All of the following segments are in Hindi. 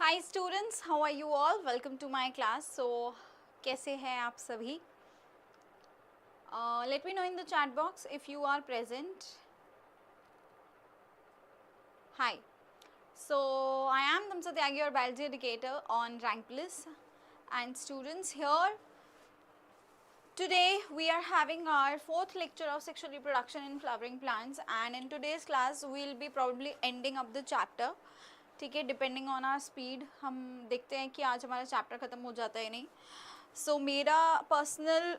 Hi students, how are you all? Welcome to my class. So कैसे हैं आप सभी? Let me know in the chat box if you are present. Hi. So I am Damsa Tyagi, your biology educator on Rank Plus. And students, here today we are having our fourth lecture of sexual reproduction in flowering plants, and in today's class we will be probably ending up the chapter. ठीक है, डिपेंडिंग ऑन आर स्पीड हम देखते हैं कि आज हमारा चैप्टर ख़त्म हो जाता है नहीं. सो मेरा पर्सनल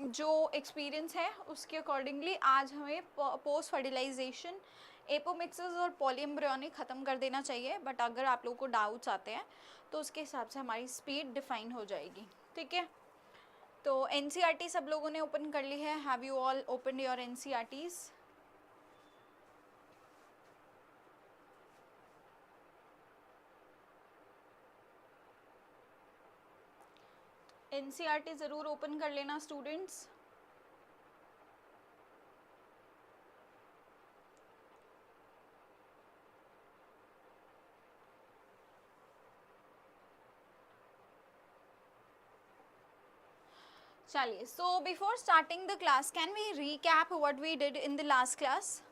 जो एक्सपीरियंस है उसके अकॉर्डिंगली आज हमें पोस्ट फर्टिलाइजेशन, एपोमिक्सिस और पॉलीएम्ब्रियोनिक ख़त्म कर देना चाहिए. बट अगर आप लोगों को डाउट्स आते हैं तो उसके हिसाब से हमारी स्पीड डिफाइन हो जाएगी. ठीक है, तो एनसीईआरटी सब लोगों ने ओपन कर ली है. Have you all open your NCERTs? NCERT ज़रूर ओपन कर लेना स्टूडेंट्स. चलिए, so before starting the class can we recap what we did in the last class.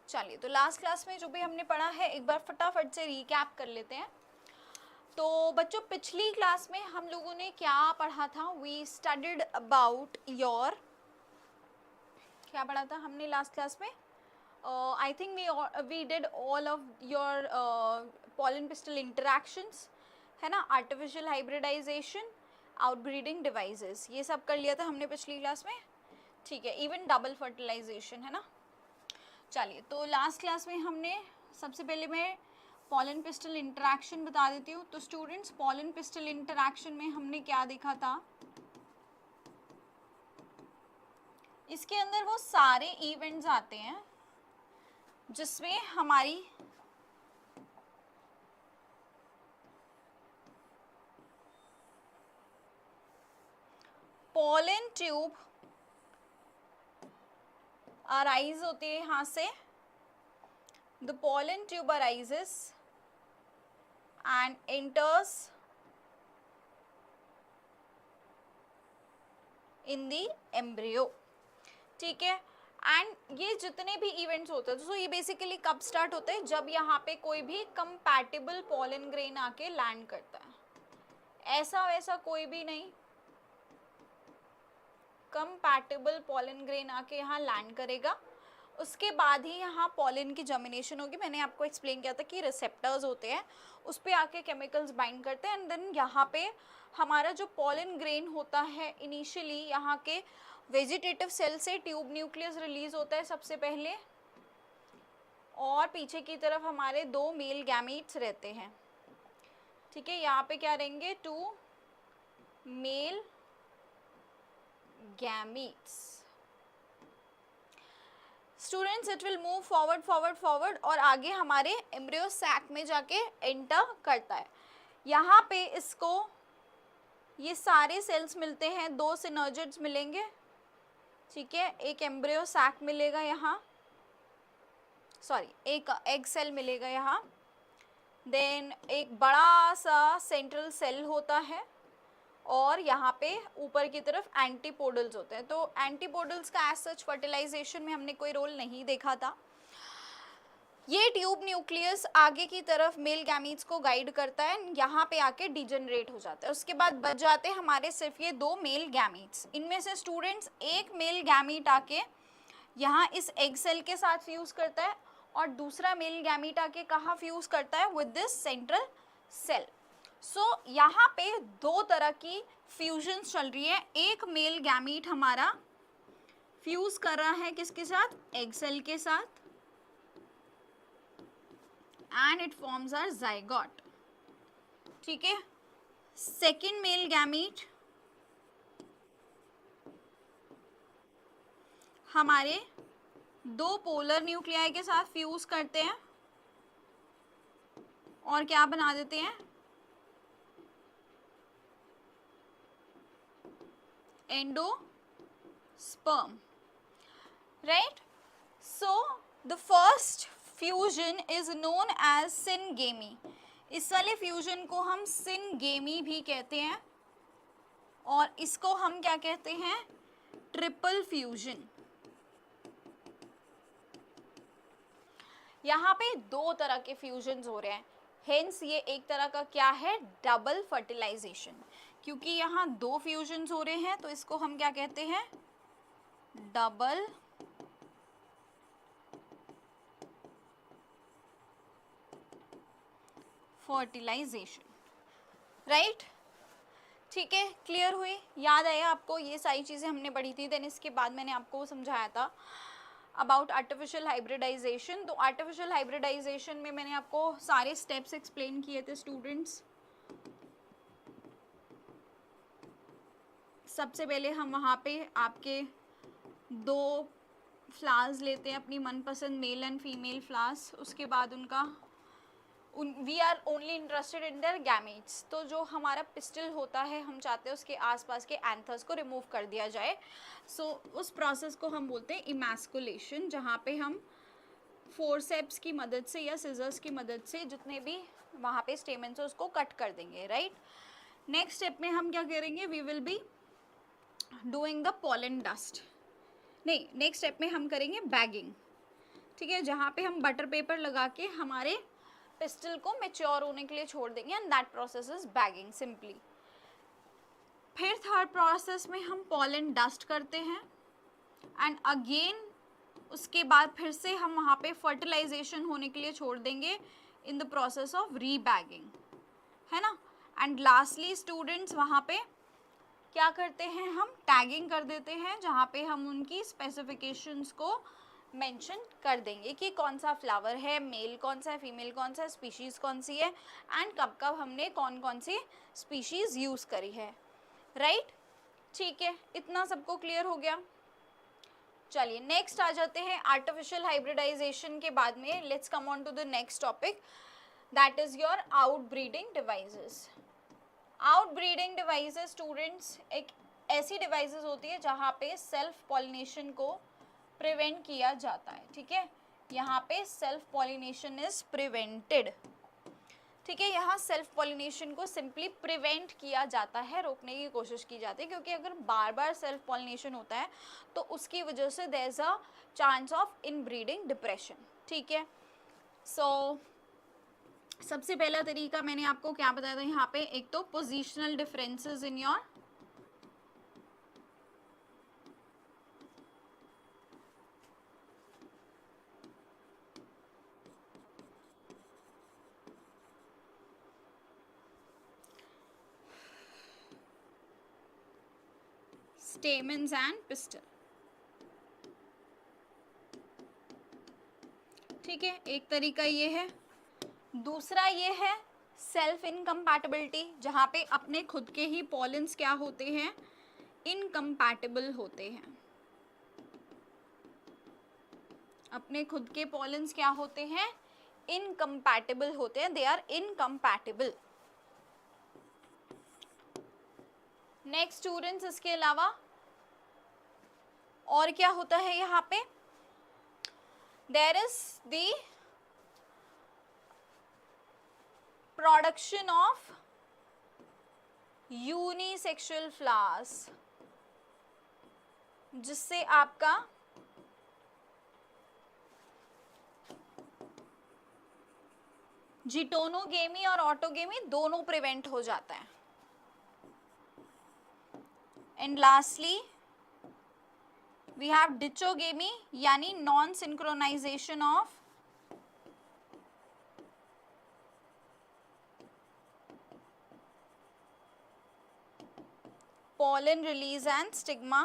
चलिए, तो लास्ट क्लास में जो भी हमने पढ़ा है एक बार फटाफट से रीकैप कर लेते हैं. तो बच्चों, पिछली क्लास में हम लोगों ने क्या पढ़ा था? वी स्टडीड अबाउट योर, क्या पढ़ा था हमने लास्ट क्लास में? I think we did all of your pollen pistil interactions, है ना, आर्टिफिशियल हाइब्रिडाइजेशन, आउटब्रीडिंग डिवाइसेस, ये सब कर लिया था हमने पिछली क्लास में. ठीक है, इवन डबल फर्टिलाइजेशन, है ना. चलिए, तो लास्ट क्लास में हमने सबसे पहले मैं पॉलन पिस्टल इंटरैक्शन बता देती हूँ. तो स्टूडेंट्स, पॉलन पिस्टल इंटरैक्शन में हमने क्या देखा था? इसके अंदर वो सारे इवेंट्स आते हैं जिसमें हमारी पॉलन ट्यूब अराइज होती है. यहाँ से the pollen tube arises and enters in the embryo. ठीक है, एंड ये जितने भी इवेंट्स होते हैं, तो ये बेसिकली कब स्टार्ट होते हैं? जब यहाँ पे कोई भी कंपैटिबल पॉलन ग्रेन आके लैंड करता है. ऐसा वैसा कोई भी नहीं, कंपैटिबल पॉलन ग्रेन आके यहाँ लैंड करेगा. उसके बाद ही यहाँ पॉलन की जर्मिनेशन होगी. मैंने आपको एक्सप्लेन किया था कि रिसेप्टर्स होते हैं, उस पर आके केमिकल्स बाइंड करते हैं, एंड देन यहाँ पे हमारा जो पॉलन ग्रेन होता है, इनिशियली यहाँ के वेजिटेटिव सेल से ट्यूब न्यूक्लियस रिलीज होता है सबसे पहले, और पीछे की तरफ हमारे दो मेल गैमीट्स रहते हैं. ठीक है, यहाँ पे क्या रहेंगे? 2 male gametes. Students, it will move forward forward forward और आगे हमारे एम्ब्रियो सैक में जाके एंटर करता है. यहाँ पे इसको ये सारे सेल्स मिलते हैं, 2 सिनर्जिड्स मिलेंगे. ठीक है, एक एम्ब्रियो सैक मिलेगा यहाँ, सॉरी एक एग सेल मिलेगा यहाँ. देन एक बड़ा सा सेंट्रल सेल होता है, और यहाँ पे ऊपर की तरफ एंटीपोडल्स होते हैं. तो एंटीपोडल्स का एज सच फर्टिलाइजेशन में हमने कोई रोल नहीं देखा था. ये ट्यूब न्यूक्लियस आगे की तरफ मेल गैमीट्स को गाइड करता है, यहाँ पे आके डिजेनरेट हो जाता है. उसके बाद बच जाते हैं हमारे सिर्फ ये 2 मेल गैमीट्स. इनमें से स्टूडेंट्स एक मेल गैमीट आके यहाँ इस एग सेल के साथ फ्यूज करता है, और दूसरा मेल गैमीट आके कहाँ फ्यूज करता है? With this central cell. So यहाँ पे 2 तरह की फ्यूजन चल रही है. एक मेल गैमीट हमारा फ्यूज कर रहा है किसके साथ? एग सेल के साथ, and it forms our zygote. ठीक है, सेकेंड मेल गैमीट हमारे 2 पोलर न्यूक्लियाई के साथ फ्यूज करते हैं और क्या बना देते हैं? Endosperm. Right. So the first fusion is known as syngamy. इस वाले फ्यूजन को हम सिनगेमी भी कहते हैं और इसको हम क्या कहते हैं, ट्रिपल फ्यूजन। यहाँ पे दो तरह के फ्यूजन्स हो रहे हैं, हेंस ये एक तरह का क्या है, डबल फर्टिलाइजेशन। क्योंकि यहाँ दो फ्यूजन्स हो रहे हैं तो इसको हम क्या कहते हैं, डबल फर्टिलाइजेशन, राइट। ठीक है, क्लियर हुई, याद आया आपको, ये सारी चीज़ें हमने पढ़ी थी। देन इसके बाद मैंने आपको समझाया था अबाउट आर्टिफिशियल हाइब्रिडाइजेशन। तो आर्टिफिशियल हाइब्रिडाइजेशन में मैंने आपको सारे स्टेप्स एक्सप्लेन किए थे स्टूडेंट्स। सबसे पहले हम वहाँ पे आपके दो फ्लावर्स लेते हैं अपनी मनपसंद मेल एंड फीमेल फ्लावर्स, उसके बाद we are only interested in their gametes. तो जो हमारा पिस्टल होता है हम चाहते हैं उसके आसपास के एंथर्स को रिमूव कर दिया जाए। सो उस प्रोसेस को हम बोलते हैं इमैस्कुलेशन, जहाँ पे हम फोरसेप्स की मदद से या सिजर्स की मदद से जितने भी वहाँ पे स्टेमेंस है उसको कट कर देंगे, राइट। नेक्स्ट स्टेप में हम क्या करेंगे, we will be doing the pollen dust. नहीं, नेक्स्ट स्टेप में हम करेंगे बैगिंग, ठीक है, जहाँ पे हम बटर पेपर लगा के हमारे पिस्टल को मैच्योर होने के लिए छोड़ देंगे and that process is bagging simply. फिर थर्ड प्रोसेस में हम पॉलन डस्ट करते हैं एंड अगेन उसके बाद फिर से हम वहाँ पे फर्टिलाइजेशन होने के लिए छोड़ देंगे इन द प्रोसेस ऑफ रीबैगिंग, है ना। एंड लास्टली स्टूडेंट्स वहाँ पे क्या करते हैं, हम टैगिंग कर देते हैं, जहाँ पे हम उनकी स्पेसिफिकेशंस को मेंशन कर देंगे कि कौन सा फ्लावर है, मेल कौन सा है, फीमेल कौन सा है, स्पीशीज़ कौन सी है एंड कब कब हमने कौन कौन सी स्पीशीज़ यूज़ करी है, राइट। ठीक है, इतना सबको क्लियर हो गया। चलिए नेक्स्ट आ जाते हैं आर्टिफिशियल हाइब्रिडाइजेशन के बाद में, let's come on to the next topic, that is your outbreeding devices. Outbreeding devices students एक ऐसी डिवाइसेस होती है जहाँ पे सेल्फ पॉलिनेशन को प्रिवेंट किया जाता है, ठीक है। यहाँ पे सेल्फ पॉलिनेशन इज प्रिवेंटेड, ठीक है। यहाँ सेल्फ पॉलिनेशन को सिंपली प्रिवेंट किया जाता है, रोकने की कोशिश की जाती है, क्योंकि अगर बार बार सेल्फ पॉलिनेशन होता है तो उसकी वजह से there is a chance of inbreeding depression, ठीक है। सो सबसे पहला तरीका मैंने आपको क्या बताया था यहाँ पे, एक तो positional differences in your stamens and pistil, ठीक है, एक तरीका ये है। दूसरा ये है सेल्फ इनकम्पैटिबिलिटी, जहाँ पे अपने खुद के ही पॉलिन्स क्या होते हैं, इनकम्पैटिबल होते हैं। अपने खुद के पॉलिन्स क्या होते हैं, इनकम्पैटिबल होते हैं, they are incompatible. Next students, इसके अलावा और क्या होता है यहाँ पे, there is the production of unisexual flowers, जिससे आपका जिटोनोगेमी और ऑटोगेमी दोनों प्रिवेंट हो जाता है। And lastly we have dichogamy, यानी non synchronization of pollen release and stigma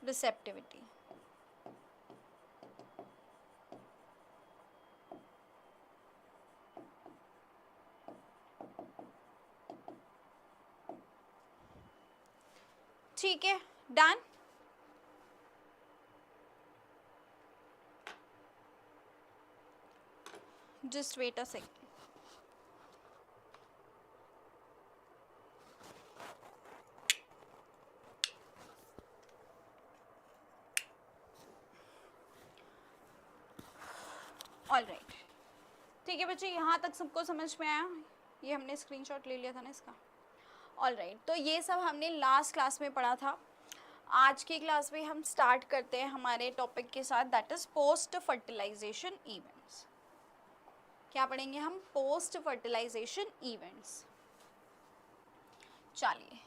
receptivity. ठीक है, done. Just wait a second. All right, ठीक है बच्चे, यहाँ तक सबको समझ में आया? ये हमने स्क्रीनशॉट ले लिया था ना इसका। ऑल राइट, तो ये सब हमने लास्ट क्लास में पढ़ा था। आज की क्लास में हम स्टार्ट करते हैं हमारे टॉपिक के साथ, that is post fertilization events. क्या पढ़ेंगे हम? Post fertilization events. चलिए,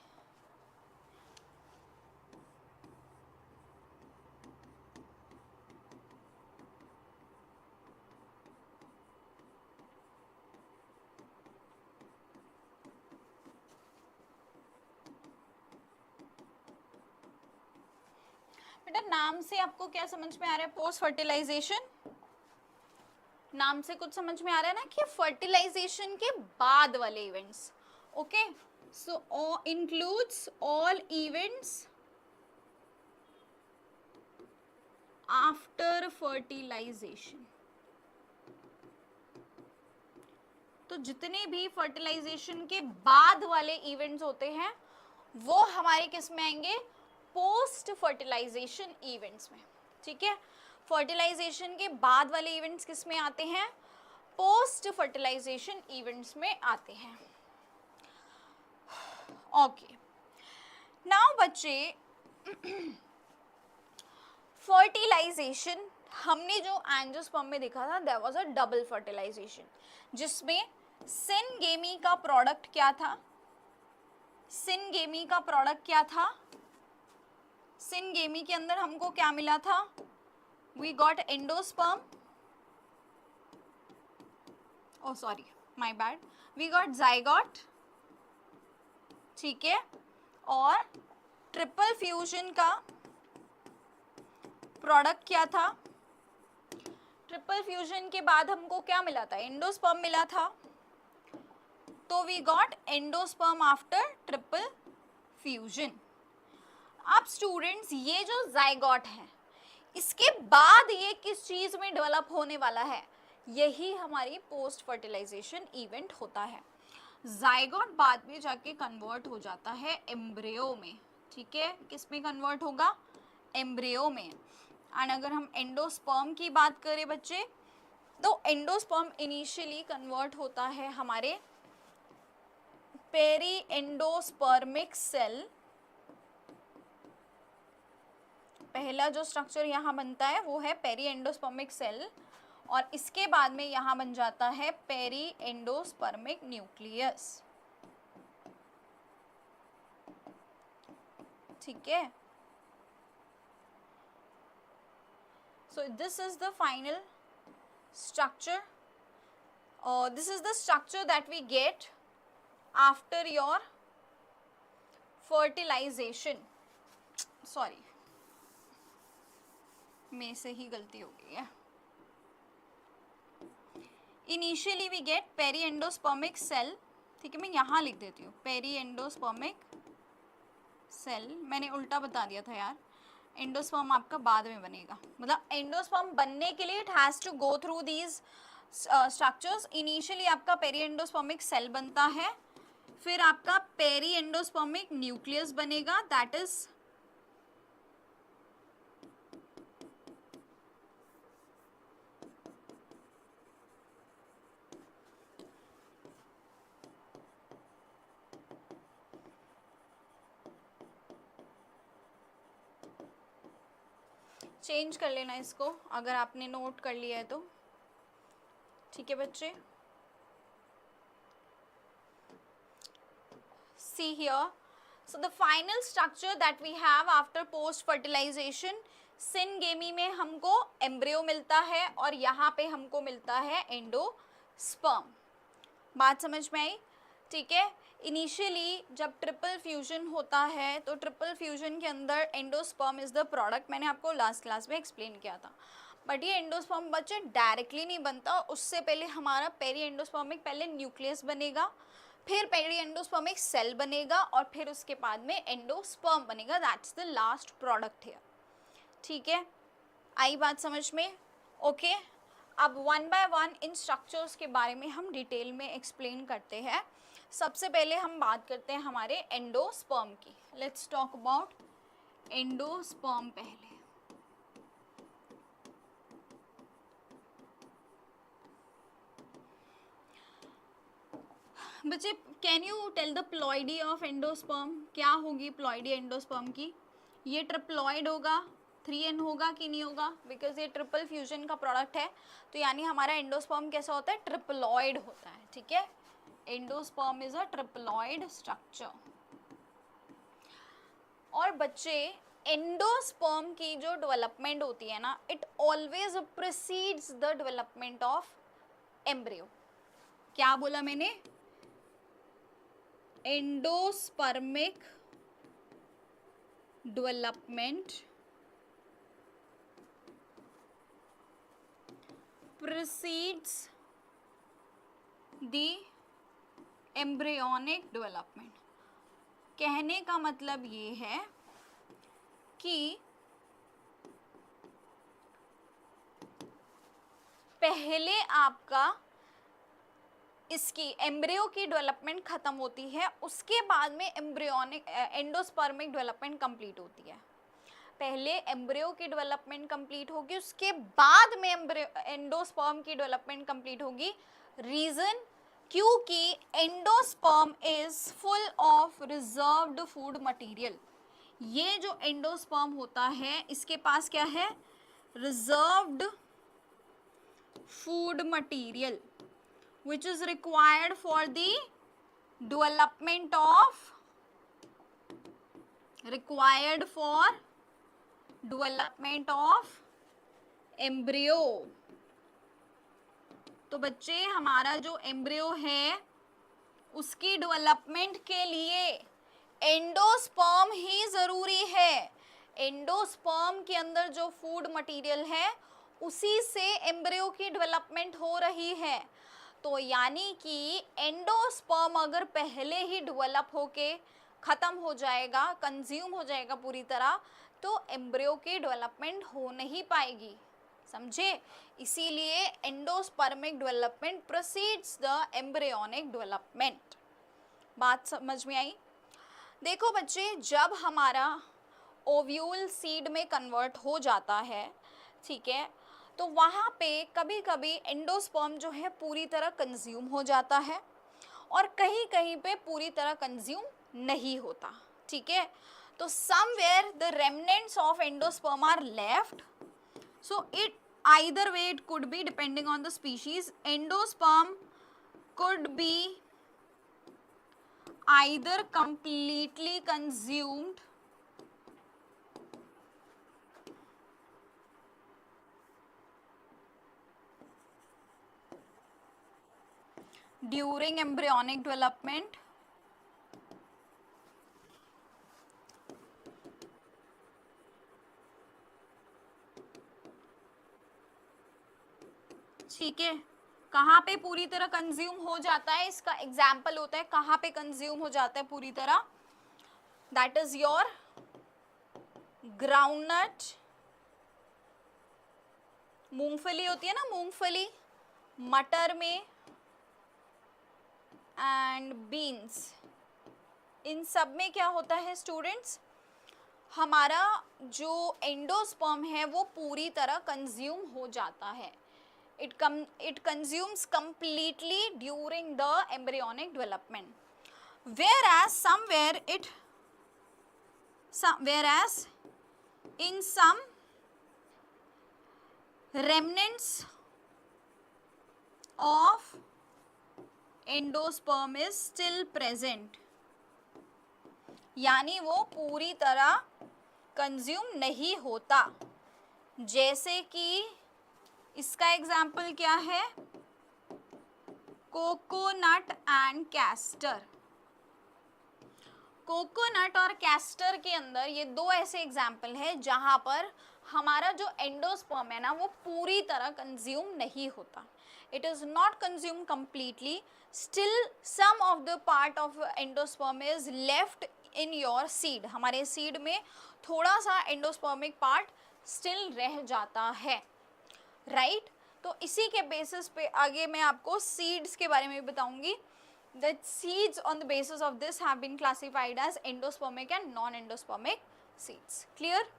बेटा नाम से आपको क्या समझ में आ रहा है? पोस्ट फर्टिलाइजेशन, नाम से कुछ समझ में आ रहा है ना कि फर्टिलाइजेशन के बाद वाले events. Okay, so includes all events after fertilization. तो जितने भी फर्टिलाइजेशन के बाद वाले इवेंट्स होते हैं वो हमारे किस में आएंगे? पोस्ट फर्टिलाइजेशन इवेंट्स में। ठीक है, फर्टिलाइजेशन के बाद वाले इवेंट्स किस में आते हैं? पोस्ट फर्टिलाइजेशन इवेंट्स में आते हैं। ओके, नाउ बच्चे, फर्टिलाइजेशन हमने जो एंजियोस्पर्म में देखा था, there was a double fertilization, जिसमें सिनगेमी का प्रोडक्ट क्या था? सिनगेमी का प्रोडक्ट क्या था? सिनगेमी के अंदर हमको क्या मिला था? We got endosperm, oh sorry my bad, we got zygote, ठीक है, और ट्रिपल फ्यूजन का प्रोडक्ट क्या था? ट्रिपल फ्यूजन के बाद हमको क्या मिला था? एंडोस्पर्म मिला था, तो we got endosperm after triple fusion. अब स्टूडेंट्स, ये जो जाइगोट है इसके बाद ये किस चीज में डेवलप होने वाला है? यही हमारी पोस्ट फर्टिलाइजेशन इवेंट होता है। जाइगोट बाद में जाके कन्वर्ट हो जाता है एम्ब्रियो में। ठीक है, किस में कन्वर्ट होगा? एम्ब्रियो में। एंड अगर हम एंडोस्पर्म की बात करें बच्चे, तो एंडोस्पर्म इनिशियली कन्वर्ट होता है हमारे पेरी एंडोस्पर्मिक सेल। पहला जो स्ट्रक्चर यहाँ बनता है वो है पेरी एंडोस्पर्मिक सेल, और इसके बाद में यहाँ बन जाता है पेरी एंडोस्पर्मिक न्यूक्लियस। ठीक है, so this is the final structure, this is the structure that we get after your fertilization. Sorry, में से ही गलती हो गई है। Initially we get peri endospermic cell. ठीक है, मैं यहाँ लिख देती हूँ पेरी एंडोस्पर्मिक सेल, मैंने उल्टा बता दिया था यार, एंडोस्पर्म आपका बाद में बनेगा, मतलब एंडोस्पर्म बनने के लिए it has to go through these structures. इनिशियली आपका पेरी एंडोस्पर्मिक सेल बनता है, फिर आपका पेरी एंडोस्पर्मिक न्यूक्लियस बनेगा, दैट इज चेंज कर लेना इसको अगर आपने नोट कर लिया है तो। ठीक है बच्चे, see here, so the final structure that we have after post fertilization, syngamy में हमको एम्ब्रियो मिलता है और यहाँ पे हमको मिलता है एंडोस्पर्म। बात समझ में आई? ठीक है, इनिशियली जब ट्रिपल फ्यूजन होता है तो ट्रिपल फ्यूजन के अंदर एंडोस्पर्म इज द प्रोडक्ट, मैंने आपको लास्ट क्लास में एक्सप्लेन किया था। बट ये एंडोस्पर्म बच्चे डायरेक्टली नहीं बनता, उससे पहले हमारा पेरी एंडोस्पर्मिक पहले न्यूक्लियस बनेगा, फिर पेरी एंडोस्पर्मिक सेल बनेगा, और फिर उसके बाद में एंडोस्पर्म बनेगा, that's the last product here. ठीक है, आई बात समझ में? ओके, अब one by one in structures के बारे में हम डिटेल में एक्सप्लेन करते हैं। सबसे पहले हम बात करते हैं हमारे एंडोस्पर्म की। लेट्स टॉक अबाउट एंडोस्पर्म पहले। बच्चे can you tell the ploidy of endosperm, क्या होगी प्लॉइडी एंडोस्पर्म की? ये ट्रिप्लॉइड होगा, 3n होगा कि नहीं होगा, बिकॉज ये ट्रिपल फ्यूजन का प्रोडक्ट है, तो यानी हमारा एंडोस्पर्म कैसा होता है, ट्रिप्लॉइड होता है, ठीक है। Endosperm is a triploid structure. और बच्चे एंडोस्पर्म की जो डेवलपमेंट होती है ना, it always precedes the development of embryo. क्या बोला मैंने? Endospermic development precedes the embryonic development। कहने का मतलब ये है कि पहले आपका इसकी एम्ब्रियो की डेवलपमेंट खत्म होती है, उसके बाद में एम्ब्रियोनिक एंडोस्पर्मिक डेवलपमेंट कंप्लीट होती है। पहले एम्ब्रियो की डेवलपमेंट कंप्लीट होगी, उसके बाद में एंडोस्पर्म की डेवलपमेंट कंप्लीट होगी। रीजन, क्योंकि endosperm is full of reserved food material. ये जो एंडोस्पर्म होता है इसके पास क्या है, reserved food material which is required for the development of embryo। तो बच्चे हमारा जो एम्ब्रियो है उसकी डेवलपमेंट के लिए एंडोस्पर्म ही जरूरी है। एंडोस्पर्म के अंदर जो फूड मटेरियल है उसी से एम्ब्रियो की डेवलपमेंट हो रही है। तो यानी कि एंडोस्पर्म अगर पहले ही डेवलप होके ख़त्म हो जाएगा, कंज्यूम हो जाएगा पूरी तरह, तो एम्ब्रियो की डेवलपमेंट हो नहीं पाएगी, समझे। इसीलिए endospermic development proceeds the embryonic development. बात समझ में आई? देखो बच्चे, जब हमारा ओव्यूल सीड में कन्वर्ट हो जाता है, ठीक है, तो वहाँ पे कभी कभी एंडोस्पर्म जो है पूरी तरह कंज्यूम हो जाता है और कहीं कहीं पे पूरी तरह कंज्यूम नहीं होता, ठीक है। तो somewhere the remnants of endosperm are left, so it either way it could be depending on the species, endosperm could be either completely consumed during embryonic development ठीक है। कहाँ पे पूरी तरह कंज्यूम हो जाता है, इसका एग्जाम्पल होता है कहाँ पे कंज्यूम हो जाता है पूरी तरह, दैट इज योर ग्राउंडनट, मूंगफली होती है ना, मूंगफली, मटर में, एंड बीन्स, इन सब में क्या होता है स्टूडेंट्स, हमारा जो एंडोस्पर्म है वो पूरी तरह कंज्यूम हो जाता है। It consumes completely during the embryonic development, whereas in some remnants of endosperm is still present, यानी वो पूरी तरह कंज्यूम नहीं होता। जैसे कि इसका एग्जाम्पल क्या है, कोकोनट एंड कैस्टर। कोकोनट और कैस्टर के अंदर ये दो ऐसे एग्जाम्पल है जहां पर हमारा जो एंडोस्पर्म है ना वो पूरी तरह कंज्यूम नहीं होता, it is not consume completely, still some of the part of endosperm is left in your seed, हमारे सीड में थोड़ा सा एंडोस्पर्मिक पार्ट स्टिल रह जाता है, राइट। तो इसी के बेसिस पे आगे मैं आपको सीड्स के बारे में भी बताऊंगी, that seeds on the basis of this have been classified as endospermic and non endospermic seeds. Clear?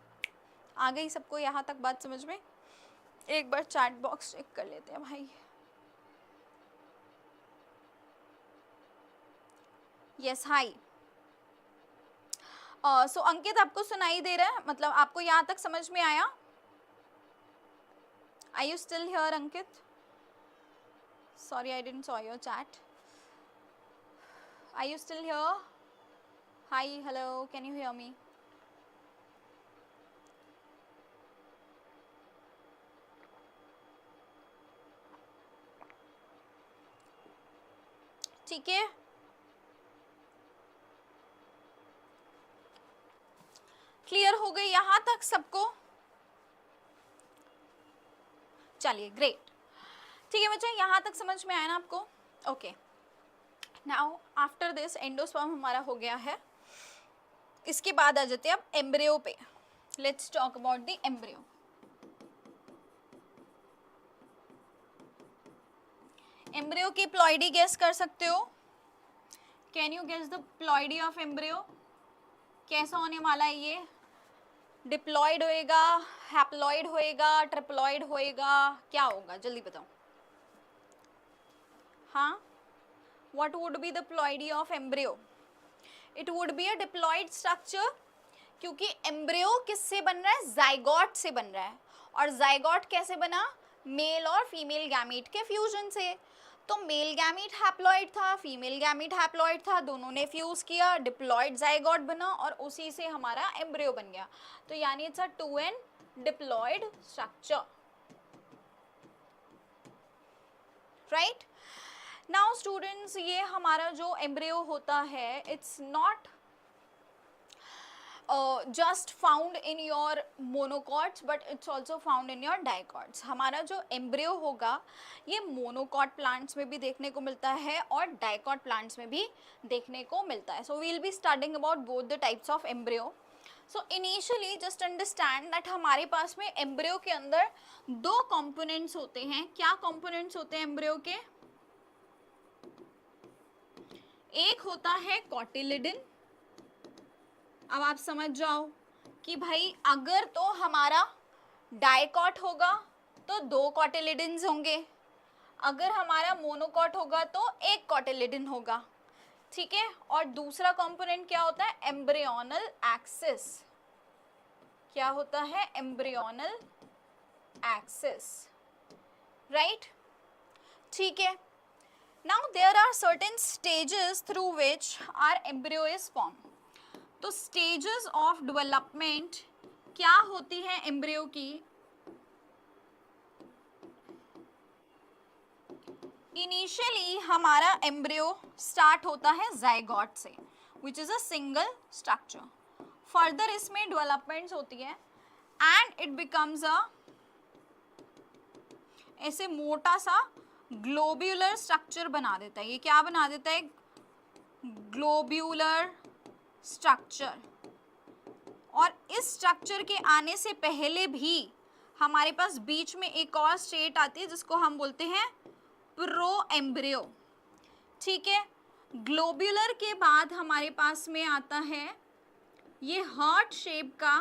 आ गई सबको यहाँ तक बात समझ में? एक बार चैट बॉक्स चेक कर लेते हैं भाई। Yes high. सो अंकित आपको सुनाई दे रहा है, मतलब आपको यहाँ तक समझ में आया? Are you still here, Ankit? Sorry, I didn't saw your chat. Are you still here? Hi, hello, can you hear me? ठीक है, क्लियर हो गई यहाँ तक सबको? चलिए ग्रेट, ठीक है बच्चे, यहाँ तक समझ में आया ना आपको? Okay, now after this endosperm हमारा हो गया है, इसके बाद आ जाते हैं अब एम्ब्रियो पे। Let's talk about the embryo. Embryo की प्लॉइडी गेस कर सकते हो? Can you guess the ploidy of embryo? कैसा होने वाला है ये? डिप्लॉइड होएगा, हैप्लॉइड होएगा, ट्रिप्लॉइड होएगा, क्या होगा जल्दी बताओ। हाँ, what would be the ploidy of embryo? It would be a diploid structure, क्योंकि एम्ब्रियो किससे बन रहा है? जाइगोट से बन रहा है। और जाइगोट कैसे बना? मेल और फीमेल गैमीट के फ्यूजन से। तो मेल गैमीट हैप्लॉइड था, फीमेल गैमीट हैप्लॉइड था, दोनों ने फ्यूज किया, डिप्लॉइड जाइगोट बना और उसी से हमारा एम्ब्रियो बन गया। तो यानी it's a 2n diploid structure, right? Now students, ये हमारा जो एम्ब्रियो होता है, it's not just found in your monocots but it's also found in your dicots. हमारा जो एम्ब्रियो होगा ये मोनोकॉट प्लांट्स में भी देखने को मिलता है और डाइकॉट प्लांट्स में भी देखने को मिलता है। So we will be studying about both the types of embryo. So initially just understand that हमारे पास में एम्ब्रियो के अंदर दो कंपोनेंट्स होते हैं। क्या कंपोनेंट्स होते हैं एम्ब्रियो के? एक होता है कॉटिलिडन। अब आप समझ जाओ कि भाई अगर तो हमारा डाइकॉट होगा तो दो कॉटिलिडन्स होंगे, अगर हमारा मोनोकॉट होगा तो एक कॉटिलिडन होगा, ठीक है? और दूसरा कंपोनेंट क्या होता है? Embryonal axis. क्या होता है? Embryonal axis, right? ठीक है। Now there are certain stages through which our embryo is formed. तो stages of development क्या होती है embryo की? Initially हमारा embryo start होता है zygote से, which is a single structure. Further इसमें developments होती है and it becomes a ऐसे मोटा सा ग्लोब्यूलर स्ट्रक्चर बना देता है। ये क्या बना देता है? Globular structure. और इस स्ट्रक्चर के आने से पहले भी हमारे पास बीच में एक और स्टेट आती है जिसको हम बोलते हैं प्रो एम्ब्रियो, ठीक है? ग्लोब्यूलर के बाद हमारे पास में आता है ये हार्ट शेप का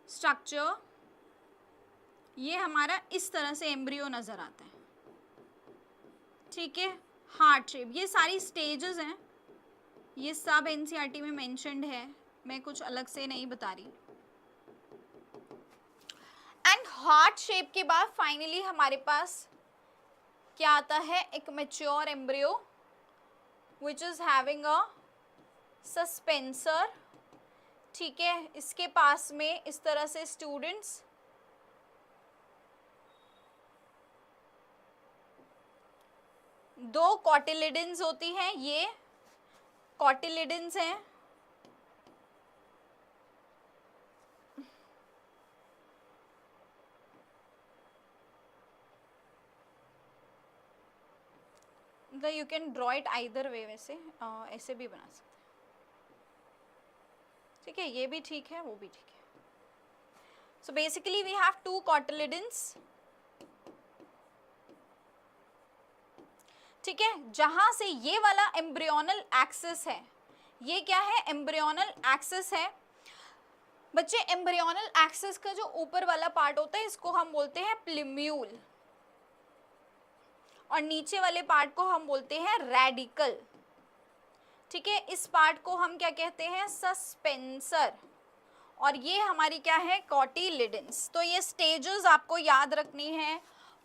स्ट्रक्चर। ये हमारा इस तरह से एम्ब्रियो नजर आता है, ठीक है? Heart shape. ये सारी स्टेजेस हैं, ये सब एनसीईआरटी में मेंशन्ड है, मैं कुछ अलग से नहीं बता रही। एंड हार्ट शेप के बाद फाइनली हमारे पास क्या आता है? एक mature embryo which is having a suspensor, ठीक है? इसके पास में इस तरह से स्टूडेंट्स दो कॉटिलिडन्स होती हैं, ये कॉटिलिडन्स हैं, you can draw it either way, वैसे ऐसे भी बना सकते हैं, ठीक है? ये भी ठीक है, वो भी ठीक है। So basically we have two cotyledons, ठीक है? जहां से ये वाला एम्ब्रियोनल एक्सिस है, ये क्या है? एम्ब्रियोनल एक्सिस है बच्चे। एम्ब्रियोनल एक्सिस का जो ऊपर वाला पार्ट होता है इसको हम बोलते हैं प्लिम्यूल, और नीचे वाले पार्ट को हम बोलते हैं रेडिकल, ठीक है, इस पार्ट को हम क्या कहते हैं, सस्पेंसर, और ये हमारी क्या है, कॉटिलिडन्स। तो ये स्टेजेस आपको याद रखनी है,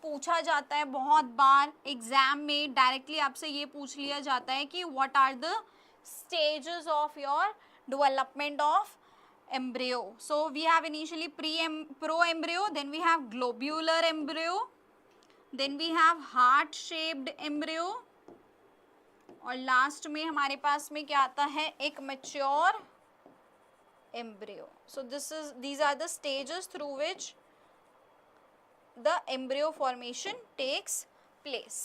पूछा जाता है बहुत बार एग्जाम में, डायरेक्टली आपसे ये पूछ लिया जाता है कि what are the stages of your development of embryo. So we have initially pro embryo, then we have globular embryo, then we have heart shaped embryo, और लास्ट में हमारे पास में क्या आता है, एक mature embryo. So these are the stages through which the embryo formation takes place.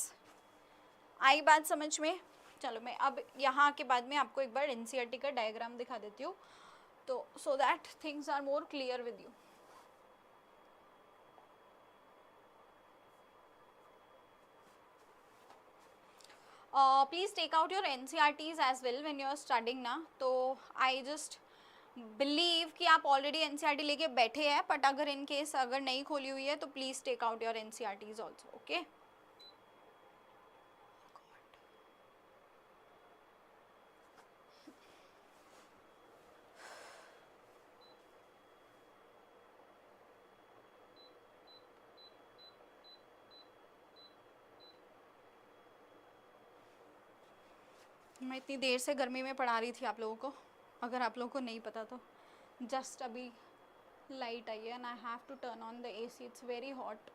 आई बात समझ में? चलो मैं अब यहाँ के बाद में आपको एक बार एनसीईआरटी का डायग्राम दिखा देती हूँ, तो so that things are more clear with you. Please take out your NCERTs as well when you are studying ना. तो I just believe कि आप already NCERT लेके बैठे हैं, but अगर in case अगर नहीं खोली हुई है तो please take out your NCERTs also, okay? मैं इतनी देर से गर्मी में पढ़ा रही थी आप लोगों को, अगर आप लोगों को नहीं पता तो जस्ट अभी लाइट आई है and I have to turn on the AC, it's very hot.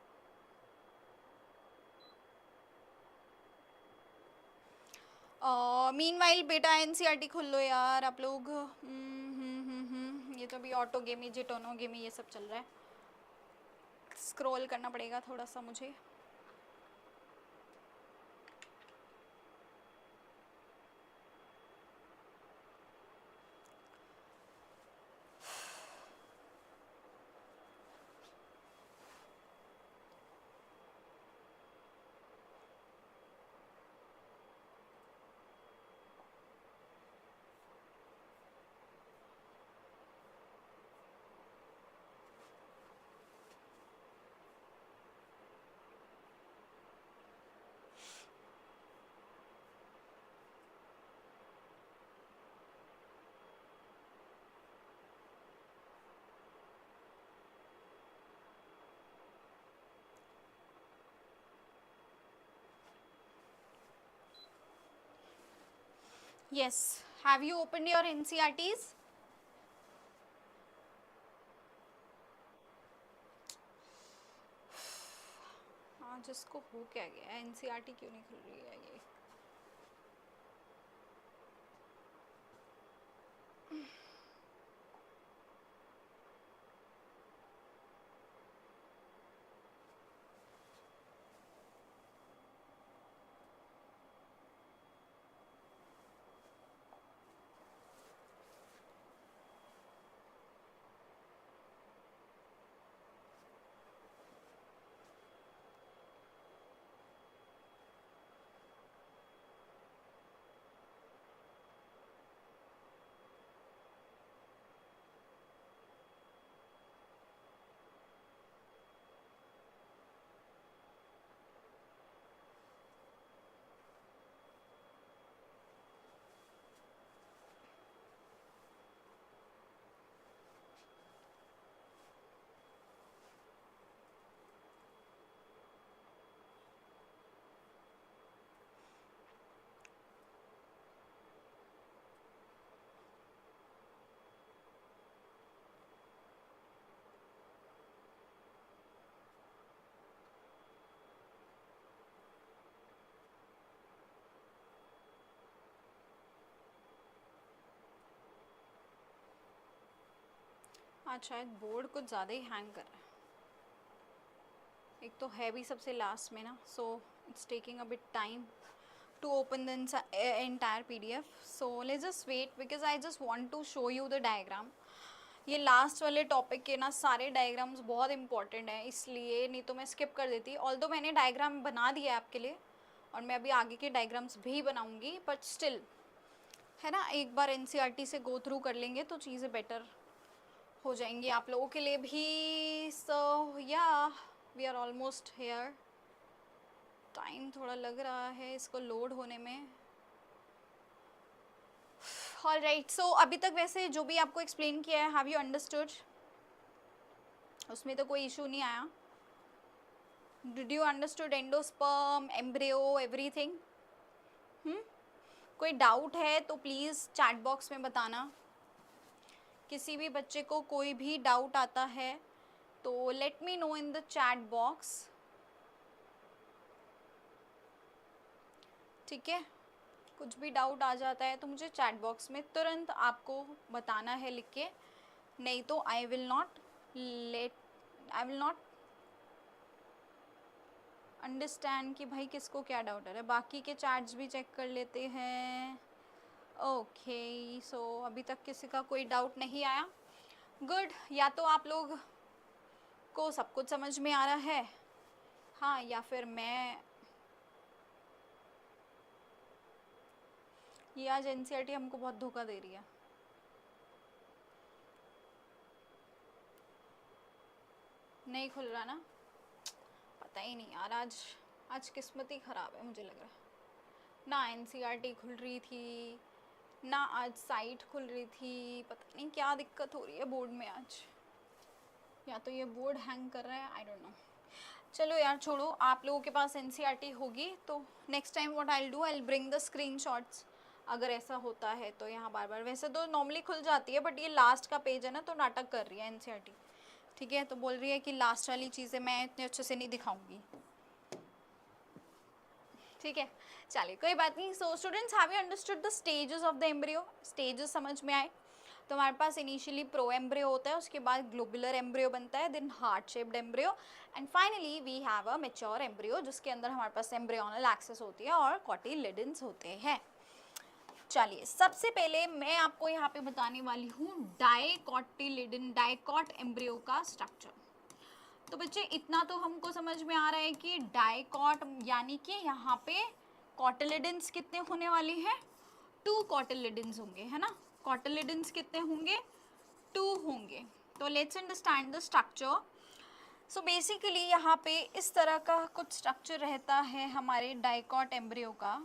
Meanwhile बेटा एनसीईआरटी खोल लो यार आप लोग. ये तो अभी ऑटो गेमी, जिटोनो गेमी ये सब चल रहा है, स्क्रॉल करना पड़ेगा थोड़ा सा मुझे. Yes, have you opened your NCERTs? हाँ, जिसको हो क्या गया, NCERT क्यों नहीं खुल रही है ये? आज शायद बोर्ड कुछ ज़्यादा ही हैंग कर रहा है, एक तो है भी सबसे लास्ट में ना, so it's taking a bit time to open the entire PDF. So let's just wait because I just want to show you the diagram. ये लास्ट वाले टॉपिक के ना सारे डायग्राम्स बहुत इंपॉर्टेंट हैं, इसलिए नहीं तो मैं स्किप कर देती. ऑल्दो मैंने डायग्राम बना दिया है आपके लिए और मैं अभी आगे के डायग्राम्स भी बनाऊंगी, बट स्टिल है ना, एक बार एनसीईआरटी से गो थ्रू कर लेंगे तो चीज़ें बेटर हो जाएंगी आप लोगों के लिए भी. सो या we are almost here. Time थोड़ा लग रहा है इसको लोड होने में. ऑलराइट, सो अभी तक वैसे जो भी आपको एक्सप्लेन किया है, हैव यू अंडरस्टूड? उसमें तो कोई इशू नहीं आया? Did you understood endosperm, embryo, everything? कोई डाउट है तो प्लीज़ चैट बॉक्स में बताना। किसी भी बच्चे को कोई भी डाउट आता है तो late me know in the chat box, ठीक है? कुछ भी डाउट आ जाता है तो मुझे चैट बॉक्स में तुरंत आपको बताना है लिख के, नहीं तो आई विल नॉट अंडरस्टैंड कि भाई किसको क्या डाउट है। बाकी के चैट्स भी चेक कर लेते हैं। ओके, सो अभी तक किसी का कोई डाउट नहीं आया। गुड, या तो आप लोग को सब कुछ समझ में आ रहा है, हाँ, या फिर मैं ये आज एनसीईआरटी हमको बहुत धोखा दे रही है। नहीं खुल रहा ना, पता ही नहीं यार, आज किस्मत ही ख़राब है मुझे लग रहा है। ना एनसीईआरटी खुल रही थी, ना आज साइट खुल रही थी, पता नहीं क्या दिक्कत हो रही है बोर्ड में आज, या तो ये बोर्ड हैंग कर रहा है, आई डोंट नो। चलो यार छोड़ो, आप लोगों के पास एनसीईआरटी होगी तो next time what I will do, I will bring the screenshots अगर ऐसा होता है तो। यहाँ बार बार वैसे तो नॉर्मली खुल जाती है, बट ये लास्ट का पेज है ना तो नाटक कर रही है एनसीईआरटी, ठीक है? तो बोल रही है कि लास्ट वाली चीज़ें मैं इतने अच्छे से नहीं दिखाऊंगी, ठीक है? चलिए कोई बात नहीं। So students, have you understood the stages of the embryo? Stages समझ में आए? तो हमारे पास इनिशियली प्रो एम्ब्रियो होता है, उसके बाद ग्लोबुलर एम्ब्रियो बनता है, then heart shaped embryo, and finally we have a mature embryo जिसके अंदर हमारे पास एम्ब्रियोनल एक्सेस होती है और कोटिलिडन्स होते हैं। चलिए सबसे पहले मैं आपको यहाँ पे बताने वाली हूँ डाइकोटिलिडन, डाइकोट एम्ब्रियो का स्ट्रक्चर। तो बच्चे इतना तो हमको समझ में आ रहा है कि डाइकोट यानी कि यहाँ पे कोटिलिडन्स कितने होने वाले हैं? 2 कोटिलिडन्स होंगे, है ना? कोटिलिडन्स कितने होंगे? 2 होंगे। तो let's understand the structure. So basically यहाँ पे इस तरह का कुछ स्ट्रक्चर रहता है हमारे डाइकोट एम्ब्रियो का।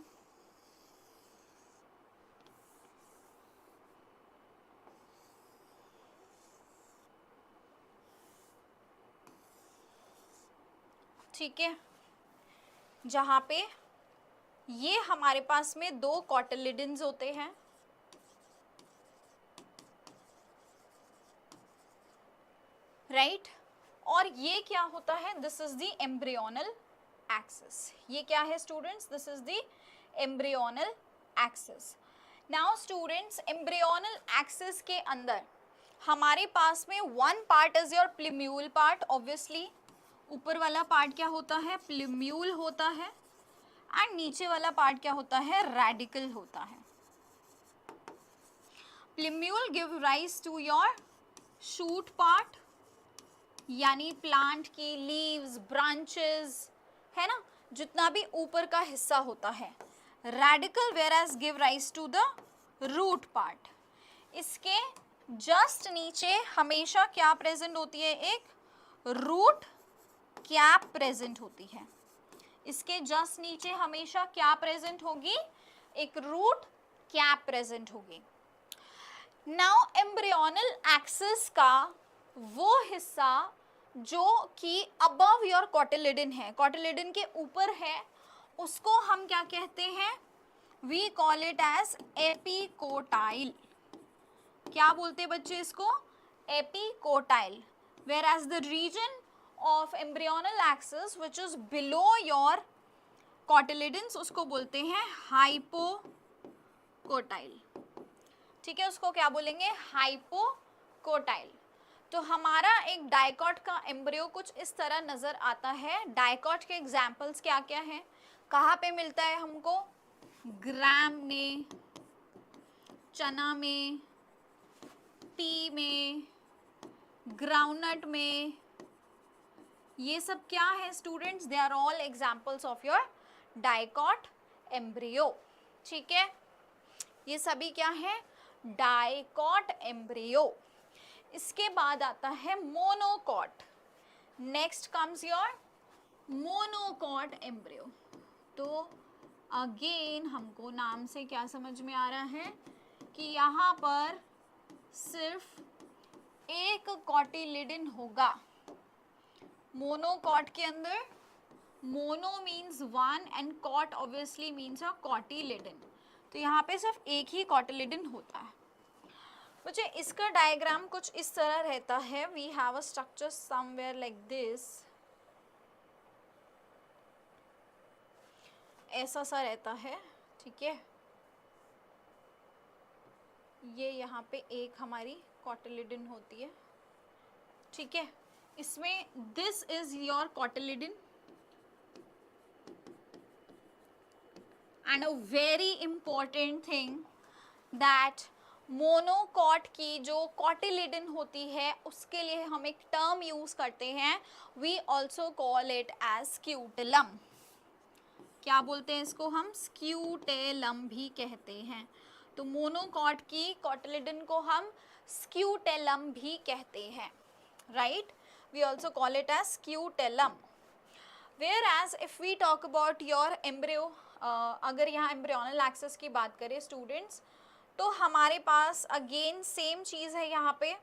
ठीक है, जहाँ पे ये हमारे पास में 2 कोटिलिडन्स होते हैं, राइट? और ये क्या होता है? This is the embryonal axis. ये क्या है students? This is the embryonal axis. Now students, embryonal axis के अंदर हमारे पास में one part is your plumule part, obviously ऊपर वाला पार्ट क्या होता है? प्लिम्यूल होता है, एंड नीचे वाला पार्ट क्या होता है? रेडिकल होता है। Plumule give rise to your shoot part, यानी प्लांट की लीव्स, ब्रांचेस, है ना, जितना भी ऊपर का हिस्सा होता है। Radicle whereas give rise to the root part. इसके जस्ट नीचे हमेशा क्या प्रेजेंट होती है? एक रूट कैप प्रेजेंट होती है। इसके जस्ट नीचे हमेशा क्या प्रेजेंट होगी? एक रूट कैप प्रेजेंट होगी। नाउ एम्ब्रियोनल एक्सिस का वो हिस्सा जो कि अबव योर कोटिलिडन है, कोटिलिडन के ऊपर है, उसको हम क्या कहते हैं? We call it as epicotyl. क्या बोलते बच्चे इसको? Epicotyl. Whereas the region of embryonal axis which is below your cotyledons उसको बोलते हैं हाइपोकोटाइल, ठीक है? उसको क्या बोलेंगे? हाइपोकोटाइल। तो हमारा एक डाइकोट का एम्ब्रियो कुछ इस तरह नजर आता है। डाइकोट के एग्जाम्पल्स क्या क्या हैं? कहाँ पे मिलता है हमको? ग्राम में, चना में, पी में, ग्राउंडनट में, ये सब क्या है students? They are all examples of your dicot embryo, ठीक है? ये सभी क्या है? Dicot embryo. इसके बाद आता है monocot. Next comes your monocot embryo. तो अगेन हमको नाम से क्या समझ में आ रहा है? कि यहाँ पर सिर्फ एक कॉटिलिडन होगा। मोनोकॉट के अंदर mono means one and cot obviously means a cotyledon, तो यहाँ पे सिर्फ एक ही कॉटिलिडन होता है। मुझे इसका डायग्राम कुछ इस तरह रहता है। We have a structure somewhere like this, ऐसा सा रहता है, ठीक है। ये यहाँ पे एक हमारी कॉटिलिडन होती है, ठीक है। इसमें this is your cotyledon and a very important thing that monocot की जो कॉटिलिडन होती है उसके लिए हम एक टर्म यूज करते हैं, we also call it as scutellum. क्या बोलते हैं इसको हम? स्क्यूटेलम भी कहते हैं। तो मोनोकॉट की कॉटिलिडन को हम स्क्यूटेलम भी कहते हैं, right. We also call it as scutellum. Whereas if we talk about your embryo, अगर यहाँ एम्ब्रियोनल एक्सेस की बात करें स्टूडेंट्स, तो हमारे पास अगेन सेम चीज़ है यहाँ पे।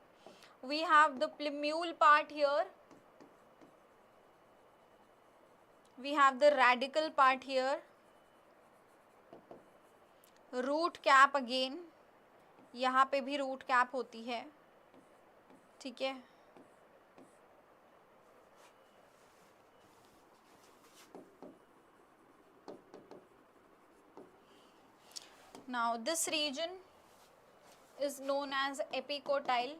We have the plumule part here, we have the radicle part here, root cap again, यहाँ पे भी रूट कैप होती है, ठीक है। Now this region is known as epicotyle.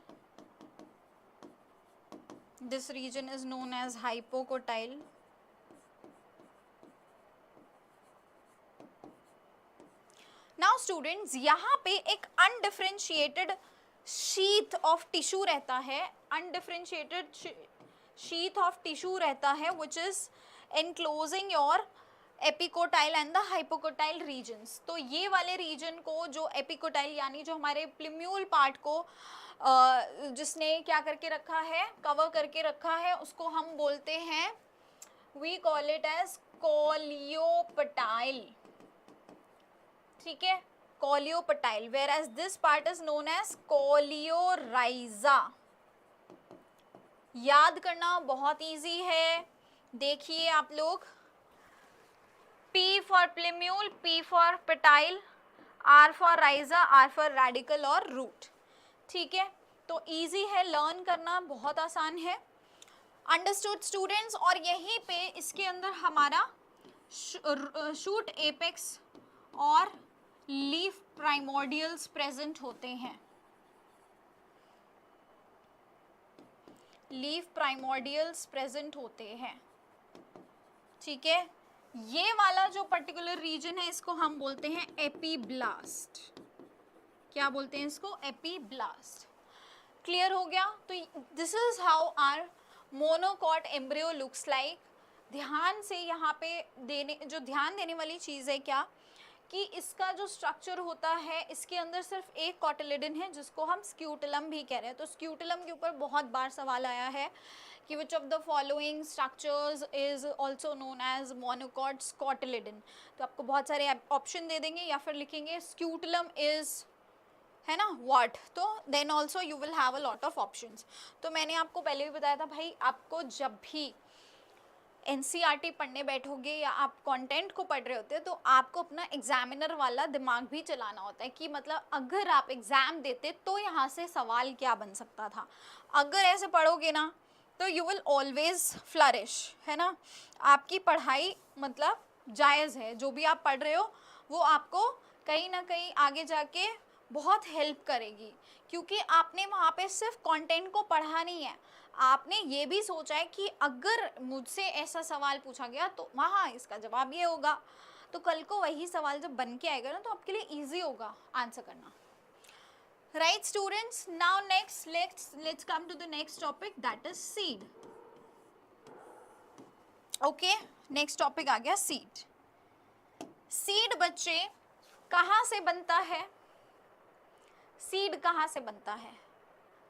This region is known as hypocotyle. Now students, यहाँ पे एक undifferentiated sheath of tissue रहता है, undifferentiated sheath of tissue रहता है, which is enclosing your epicotyl and the hypocotyl regions. तो ये वाले रीजन को, जो एपिकोटाइल यानी जो हमारे प्लिम्यूल पार्ट को जिसने क्या करके रखा है, कवर करके रखा है, उसको हम बोलते हैं, we call it as coleoptile, ठीक है, coleoptile. Whereas this part is known as coleorhiza. याद करना बहुत इजी है, देखिए आप लोग, P for plumule, P for petile, R for rhiza, R for radical और root, ठीक है। तो easy है, लर्न करना बहुत आसान है। Understood students. और यहीं पे इसके अंदर हमारा शूट एपेक्स और लीफ प्राइमोर्डियल्स प्रेजेंट होते हैं। लीफ प्राइमोर्डियल्स प्रेजेंट होते हैं, ठीक है। ये वाला जो पर्टिकुलर रीजन है इसको हम बोलते हैं एपीब्लास्ट। क्या बोलते हैं इसको? एपीब्लास्ट। क्लियर हो गया? तो this is how our monocot embryo looks like. ध्यान से यहाँ पे ध्यान देने वाली चीज़ है क्या कि इसका जो स्ट्रक्चर होता है, इसके अंदर सिर्फ एक कॉटिलिडन है जिसको हम स्क्यूटेलम भी कह रहे हैं। तो स्क्यूटेलम के ऊपर बहुत बार सवाल आया है कि which of the following structures is also known as monocot's cotyledon. तो आपको बहुत सारे ऑप्शन दे देंगे या फिर लिखेंगे स्क्यूटेलम इज, है ना, व्हाट, तो then also you will have a lot of options. तो मैंने आपको पहले भी बताया था भाई, आपको जब भी एनसीईआरटी पढ़ने बैठोगे या आप कंटेंट को पढ़ रहे होते हैं तो आपको अपना एग्जामिनर वाला दिमाग भी चलाना होता है कि मतलब अगर आप एग्ज़ाम देते तो यहाँ से सवाल क्या बन सकता था। अगर ऐसे पढ़ोगे ना तो यू विल ऑलवेज फ्लरिश, है ना। आपकी पढ़ाई मतलब जायज़ है, जो भी आप पढ़ रहे हो वो आपको कहीं ना कहीं आगे जाके बहुत हेल्प करेगी, क्योंकि आपने वहाँ पे सिर्फ कंटेंट को पढ़ा नहीं है, आपने ये भी सोचा है कि अगर मुझसे ऐसा सवाल पूछा गया तो वहाँ इसका जवाब ये होगा। तो कल को वही सवाल जब बन के आएगा ना तो आपके लिए इजी होगा आंसर करना। Right students, now next let's come to the next topic, that is seed. Okay, next topic आ गया सीड। सीड बच्चे कहाँ से बनता है? सीड कहाँ से बनता है?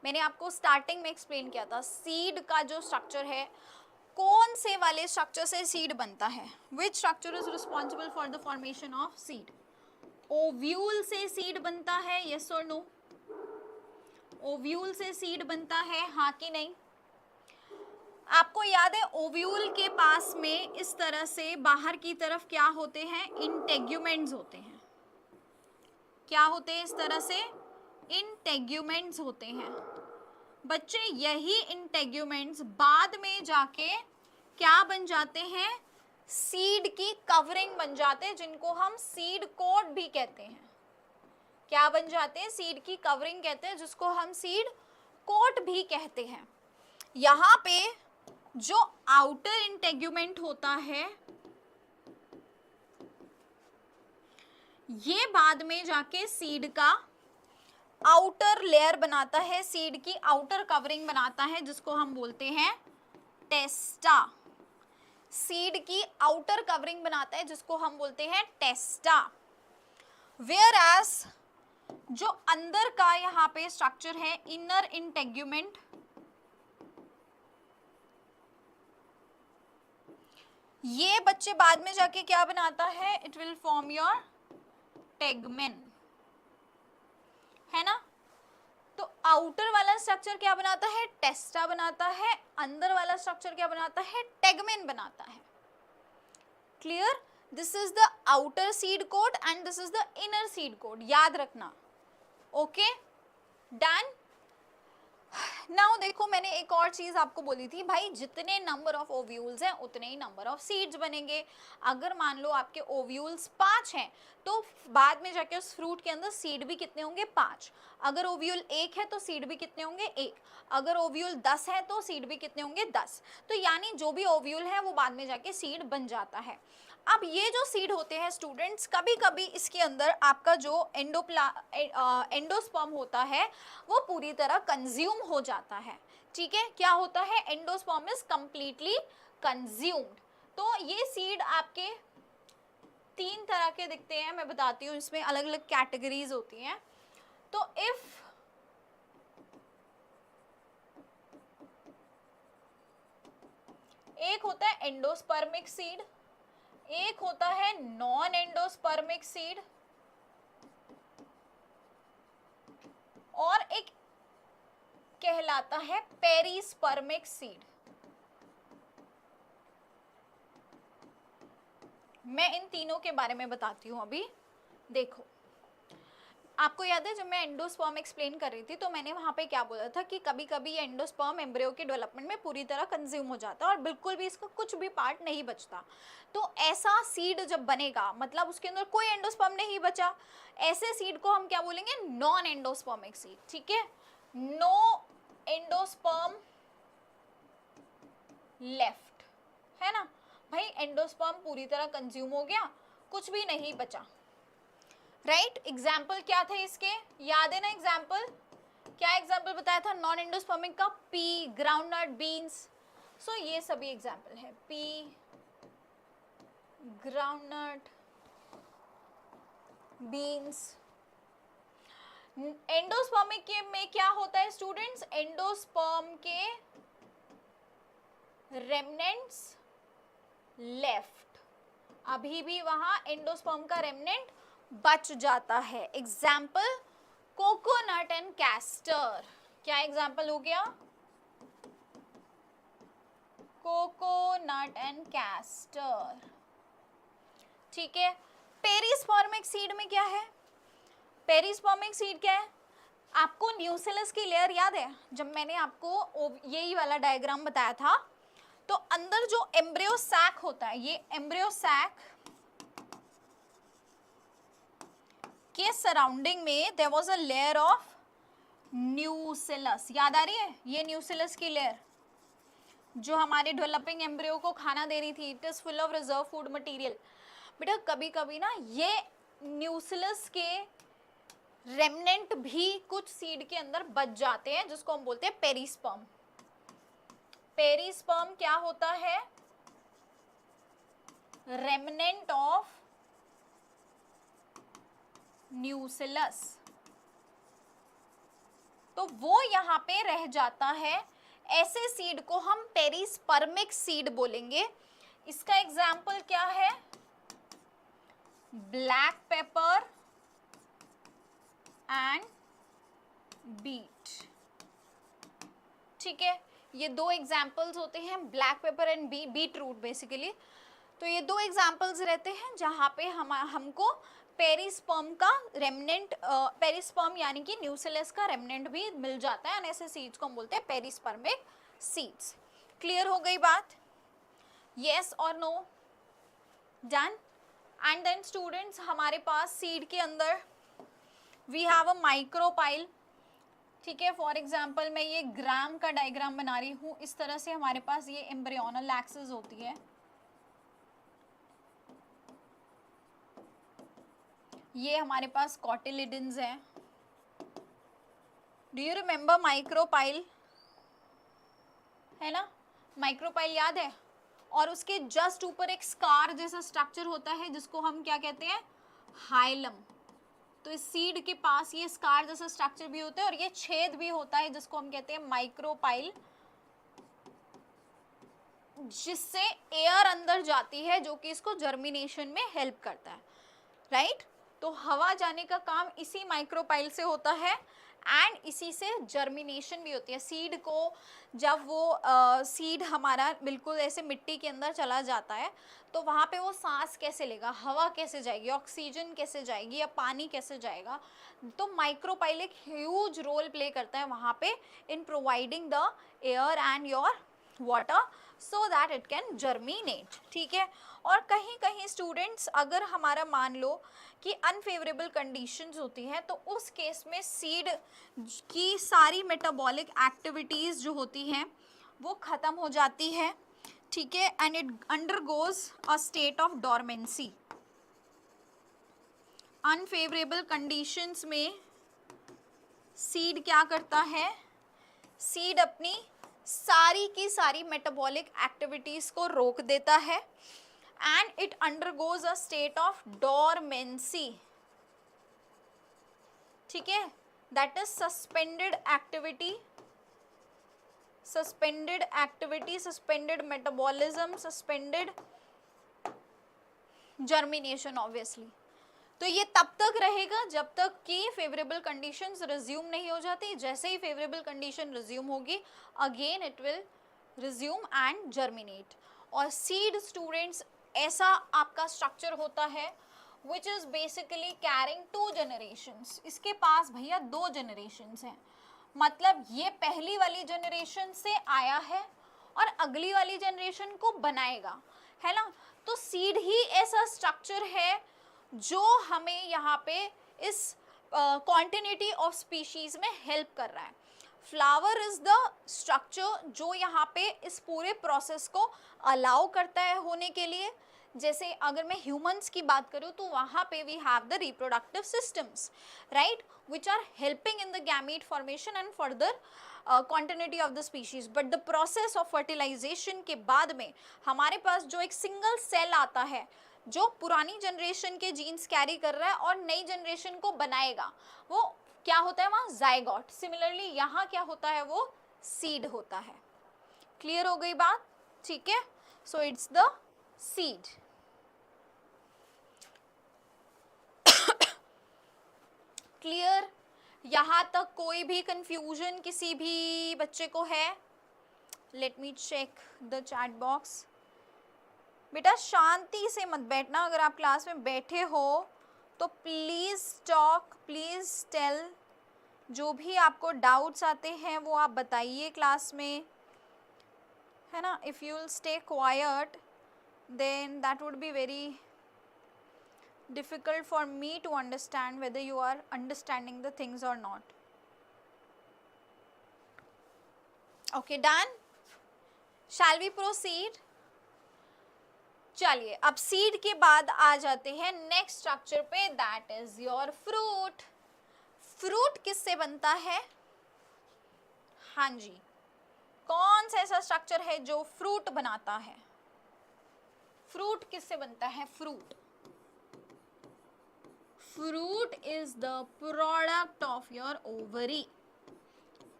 मैंने आपको स्टार्टिंग में एक्सप्लेन किया था, सीड का जो स्ट्रक्चर है, कौन से वाले स्ट्रक्चर से सीड बनता है, which structure is responsible for the formation of seed? Ovule से सीड बनता है, यस और नो? ओव्यूल से सीड बनता है, हाँ कि नहीं? आपको याद है ओव्यूल के पास में इस तरह से बाहर की तरफ क्या होते हैं? इंटेग्यूमेंट्स होते हैं। क्या होते हैं? इस तरह से इंटेग्यूमेंट्स होते हैं। बच्चे यही इंटेग्यूमेंट्स बाद में जाके क्या बन जाते हैं? सीड की कवरिंग बन जाते हैं, जिनको हम सीड कोट भी कहते हैं। क्या बन जाते हैं? सीड की कवरिंग कहते हैं, जिसको हम सीड कोट भी कहते हैं। यहाँ पे जो आउटर इंटेग्यूमेंट होता है ये बाद में जाके सीड का आउटर लेयर बनाता है, सीड की आउटर कवरिंग बनाता है, जिसको हम बोलते हैं टेस्टा। सीड की आउटर कवरिंग बनाता है, जिसको हम बोलते हैं टेस्टा। वेयर एज जो अंदर का यहाँ पे स्ट्रक्चर है इनर इंटेग्यूमेंट, ये बच्चे बाद में जाके क्या बनाता है? It will form your tegmen, है ना? तो आउटर वाला स्ट्रक्चर क्या बनाता है? टेस्टा बनाता है। अंदर वाला स्ट्रक्चर क्या बनाता है? टेगमेन बनाता है। Clear? This is the outer seed coat and this is the inner seed coat, याद रखना। Okay, done. नाउ देखो, मैंने एक और चीज आपको बोली थी, भाई जितने नंबर ऑफ ओव्यूल्स हैं उतने ही नंबर ऑफ सीड्स बनेंगे। अगर मान लो आपके ओव्यूल्स 5 हैं तो बाद में जाके उस फ्रूट के अंदर सीड भी कितने होंगे? 5। अगर ओव्यूल 1 है तो सीड भी कितने होंगे? 1। अगर ओव्यूल 10 है तो सीड भी कितने होंगे? 10। तो यानी जो भी ओव्यूल है वो बाद में जाके सीड बन जाता है। अब ये जो सीड होते हैं स्टूडेंट्स, कभी कभी इसके अंदर आपका जो एंडोस्पर्म होता है वो पूरी तरह कंज्यूम हो जाता है। ठीक है, क्या होता है? Endosperm is completely consumed. तो ये सीड आपके 3 तरह के दिखते हैं, मैं बताती हूँ, इसमें अलग अलग कैटेगरीज होती हैं। तो इफ एक होता है एंडोस्पर्मिक सीड, एक होता है नॉन एंडोस्पर्मिक सीड, और एक कहलाता है पेरिस्पर्मिक सीड। मैं इन तीनों के बारे में बताती हूं अभी। देखो, आपको याद है जब मैं एंडोस्पर्म एक्सप्लेन कर रही थी तो मैंने वहां पे क्या बोला था कि कभी कभी एंडोस्पर्म एम्ब्रियो के डेवलपमेंट में पूरी तरह कंज्यूम हो जाता है और बिल्कुल भी इसका कुछ भी पार्ट नहीं बचता। तो ऐसा सीड जब बनेगा, मतलब उसके अंदर कोई एंडोस्पर्म नहीं बचा, ऐसे सीड को हम क्या बोलेंगे? Non endospermic seed. ठीक है, नो एंडोस्पर्म लेफ्ट, है ना? भाई एंडोस्पर्म पूरी तरह कंज्यूम हो गया, कुछ भी नहीं बचा। राइट? एग्जाम्पल क्या थे इसके? याद है ना एग्जाम्पल? क्या एग्जाम्पल बताया था नॉन एंडोस्पर्मिक का? Pea, groundnut, beans. सो ये सभी एग्जाम्पल है, पी, ग्राउंडनट, बीन्स। एंडोस्पर्मिक के में क्या होता है स्टूडेंट्स? एंडोस्पर्म के रेमनेंट्स लेफ्ट, अभी भी वहां एंडोस्पर्म का रेमनेंट बच जाता है। Example coconut and castor. क्या एग्जाम्पल हो गया? Coconut and castor. ठीक है, पेरिस्पर्मिक सीड में क्या है? पेरिस्पर्मिक सीड क्या है? आपको न्यूसिलस की लेयर याद है? जब मैंने आपको यही वाला डायग्राम बताया था तो अंदर जो एम्ब्रियो सैक होता है, ये एम्ब्रियो सैक के सराउंडिंग में there was a layer of nucellus. याद आ रही है? ये न्यूसिलस की लेयर जो हमारे डेवलपिंग एम्ब्रियो को खाना दे रही थी। It is full of reserve food material. बेटा कभी कभी ना ये न्यूसिलस के रेमनेंट भी कुछ सीड के अंदर बच जाते हैं, जिसको हम बोलते हैं पेरिस्पर्म। पेरिस्पर्म क्या होता है? Remnant of न्यूसिलस। तो वो यहां पे रह जाता है। ऐसे सीड को हम पेरिस्पर्मिक सीड बोलेंगे। इसका एग्जाम्पल क्या है? Black pepper, and beet. ठीक है, ये दो एग्जाम्पल्स होते हैं, black pepper and beet root basically. तो ये दो एग्जाम्पल्स रहते हैं जहाँ पे हमको पेरिस्पर्म का रेमनेंट, पेरिस्पर्म यानी कि न्यूसिलस का रेमनेंट भी मिल जाता है, ऐसे सीड्स को हम बोलते हैं पेरिस्पर्मिक सीड्स। क्लियर हो गई बात? यस और no? Done. And then students, हमारे पास सीड के अंदर वी हैव अ माइक्रोपाइल। ठीक है, फॉर एग्जाम्पल मैं ये ग्राम का डायग्राम बना रही हूँ, इस तरह से हमारे पास ये एम्ब्रियोनल एक्सिस होती है। ये हमारे पास कॉटिलिडन्स है। Do you remember micropyle? है ना, माइक्रोपाइल याद है? और उसके जस्ट ऊपर एक स्कार जैसा स्ट्रक्चर होता है जिसको हम क्या कहते हैं? हाइलम। तो इस सीड के पास ये स्कार जैसा स्ट्रक्चर भी होता है और ये छेद भी होता है जिसको हम कहते हैं माइक्रोपाइल, जिससे एयर अंदर जाती है जो कि इसको जर्मिनेशन में हेल्प करता है, राइट? तो हवा जाने का काम इसी माइक्रोपाइल से होता है एंड इसी से जर्मिनेशन भी होती है। सीड को जब वो सीड हमारा बिल्कुल ऐसे मिट्टी के अंदर चला जाता है तो वहाँ पे वो सांस कैसे लेगा, हवा कैसे जाएगी, ऑक्सीजन कैसे जाएगी या पानी कैसे जाएगा? तो माइक्रोपाइल एक ह्यूज रोल प्ले करता है वहाँ पे in providing the air and your water so that it can germinate. ठीक है, और कहीं कहीं स्टूडेंट्स अगर हमारा मान लो कि अनफेवरेबल कंडीशंस होती हैं तो उस केस में सीड की सारी मेटाबॉलिक एक्टिविटीज़ जो होती हैं वो ख़त्म हो जाती है। ठीक है, and it undergoes a state of dormancy. Unfavourable conditions में सीड क्या करता है? सीड अपनी सारी की सारी मेटाबॉलिक एक्टिविटीज़ को रोक देता है and it undergoes a state of dormancy. ठीक है, that is suspended activity, suspended metabolism, suspended germination obviously। तो ये तब तक रहेगा जब तक कि फेवरेबल कंडीशंस रिज्यूम नहीं हो जाती। जैसे ही फेवरेबल कंडीशन रिज्यूम होगी again it will resume and germinate. और सीड स्टूडेंट्स ऐसा आपका स्ट्रक्चर होता है which is basically carrying 2 generations. इसके पास भैया 2 जनरेशंस हैं, मतलब ये पहली वाली जनरेशन से आया है और अगली वाली जनरेशन को बनाएगा, है ना? तो सीड ही ऐसा स्ट्रक्चर है जो हमें यहाँ पे इस कॉन्टिन्यूटी ऑफ स्पीशीज में हेल्प कर रहा है। फ्लावर इज द स्ट्रक्चर जो यहाँ पे इस पूरे प्रोसेस को अलाउ करता है होने के लिए। जैसे अगर मैं ह्यूमंस की बात करूँ तो वहाँ पे we have the reproductive systems, right, which are helping in the gamete formation and further continuity of the species। but the process of fertilization के बाद में हमारे पास जो एक सिंगल सेल आता है जो पुरानी जनरेशन के जीन्स कैरी कर रहा है और नई जनरेशन को बनाएगा, वो क्या होता है वहाँ? जाइगोट। सिमिलरली यहाँ क्या होता है? वो सीड होता है। क्लियर हो गई बात? ठीक है, so it's the seed. Clear? यहाँ तक कोई भी कंफ्यूजन किसी भी बच्चे को है? Let me check the chat box. बेटा शांति से मत बैठना, अगर आप क्लास में बैठे हो तो प्लीज़ टॉक, प्लीज़ टेल। जो भी आपको डाउट्स आते हैं वो आप बताइए क्लास में, है ना? If you will stay quiet then that would be very difficult for me to understand whether you are understanding the things or not. Okay, done? Shall we proceed? चलिए, अब सीड के बाद आ जाते हैं नेक्स्ट स्ट्रक्चर पे, that is your fruit. Fruit किससे बनता है? हाँ जी, कौन सा ऐसा स्ट्रक्चर है जो फ्रूट बनाता है? फ्रूट किससे बनता है? Fruit fruit is the product of your ovary।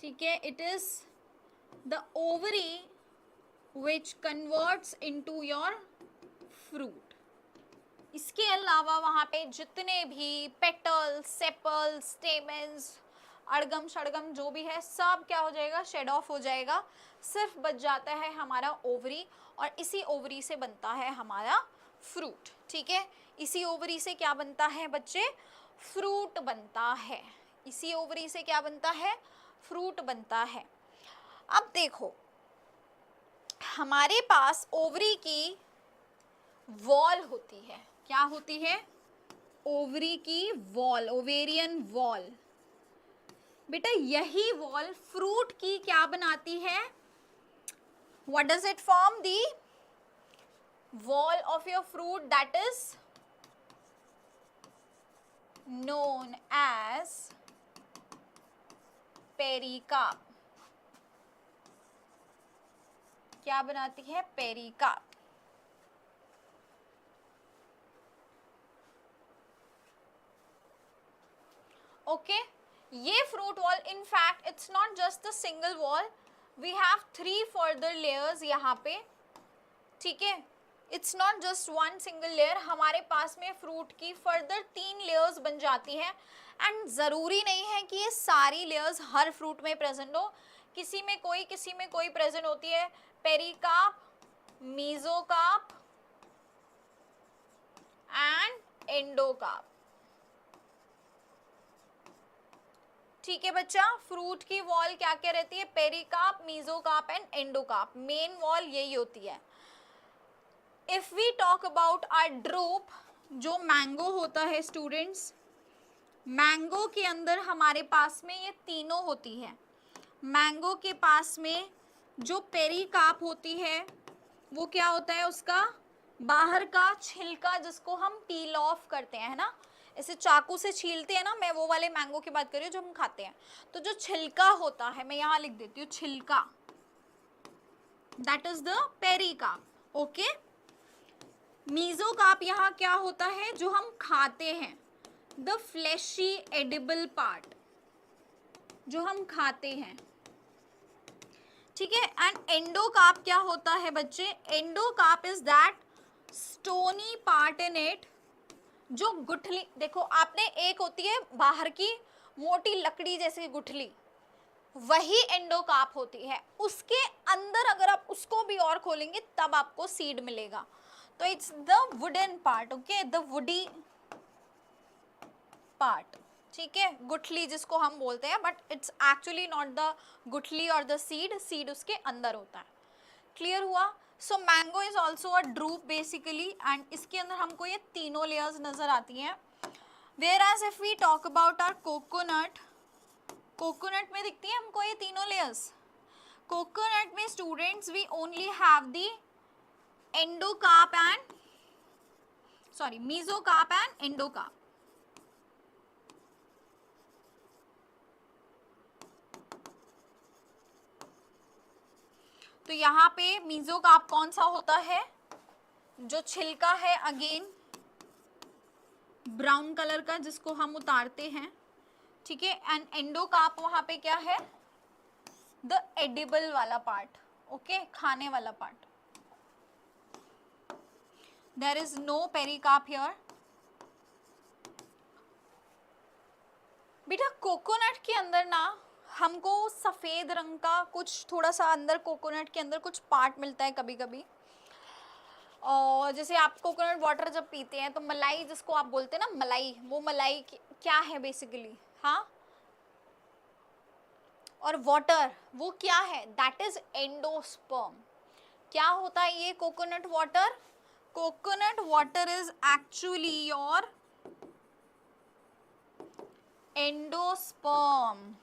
ठीक है, it is the ovary which converts into your fruit। इसके अलावा वहाँ पे जितने भी पेटल्स, सेपल्स, स्टेमेंस, अड़गम शड़गम जो भी है सब क्या हो जाएगा, शेड ऑफ हो जाएगा। सिर्फ बच जाता है हमारा ओवरी, और इसी ओवरी से बनता है हमारा फ्रूट। ठीक है, इसी ओवरी से क्या बनता है बच्चे, फ्रूट बनता है। इसी ओवरी से क्या बनता है, फ्रूट बनता है। अब देखो हमारे पास ओवरी की वॉल होती है, क्या होती है, ओवरी की वॉल, ओवेरियन वॉल। बेटा यही वॉल फ्रूट की क्या बनाती है, what does it form, the wall of your fruit that is known as pericarp. क्या बनाती है, पेरिकार्प। ओके, ये fruit wall, in fact it's not just the single wall, we have 3 further layers यहाँ पे। ठीक है, it's not just one single layer, हमारे पास में फ्रूट की फर्दर 3 लेयर्स बन जाती हैं। एंड ज़रूरी नहीं है कि ये सारी लेयर्स हर फ्रूट में प्रेजेंट हो, किसी में कोई प्रेजेंट होती है। Pericarp, mesocarp and endocarp. ठीक है बच्चा, फ्रूट की वॉल क्या क्या रहती है, pericarp, mesocarp and endocarp, main wall यही होती है। If we talk about our drupe, जो मैंगो होता है स्टूडेंट्स, मैंगो के अंदर हमारे पास में ये तीनों होती है। मैंगो के पास में जो पेरिकार्प होती है वो क्या होता है, उसका बाहर का छिलका जिसको हम पील ऑफ करते हैं, है ना, ऐसे चाकू से छीलते हैं ना, मैं वो वाले मैंगो की बात कर रही हूँ जो हम खाते हैं। तो जो छिलका होता है, मैं यहाँ लिख देती हूँ छिलका, that is the pericarp. Okay, mesocarp यहाँ क्या होता है, जो हम खाते हैं, द फ्लैशी एडिबल पार्ट, जो हम खाते हैं। ठीक है, एंड एंडोकार्प क्या होता है बच्चे, endocarp is that stony part in it, जो गुठली, देखो आपने एक होती है बाहर की मोटी लकड़ी जैसी गुठली, वही एंडोकार्प होती है। उसके अंदर अगर आप उसको भी और खोलेंगे तब आपको सीड मिलेगा। तो it's the wooden part, okay, the woody part. ठीक है, गुठली जिसको हम बोलते हैं, but it's actually not the गुठली और द सीड, सीड उसके अंदर होता है। क्लियर हुआ? So mango is also a drupe basically, and इसके अंदर हमको ये तीनों लेयर्स नजर आती हैं। Whereas if we talk about our coconut, coconut में दिखती है हमको ये तीनों लेयर्स। कोकोनट में students we only have the endocarp and sorry mesocarp and endocarp. तो यहाँ पे मीजोकार्प कौन सा होता है, जो छिलका है अगेन ब्राउन कलर का जिसको हम उतारते हैं। ठीक है, एंड एंडोकार्प वहां पे क्या है, द एडिबल वाला पार्ट, ओके, खाने वाला part. There is no pericarp here. बेटा कोकोनट के अंदर ना हमको सफेद रंग का कुछ थोड़ा सा अंदर कोकोनट के अंदर कुछ पार्ट मिलता है कभी कभी। और जैसे आप कोकोनट वाटर जब पीते हैं तो मलाई जिसको आप बोलते हैं ना, मलाई, वो मलाई क्या है बेसिकली, हाँ, और वाटर वो क्या है, दैट इज एंडोस्पर्म। क्या होता है ये coconut water, coconut water is actually your endosperm.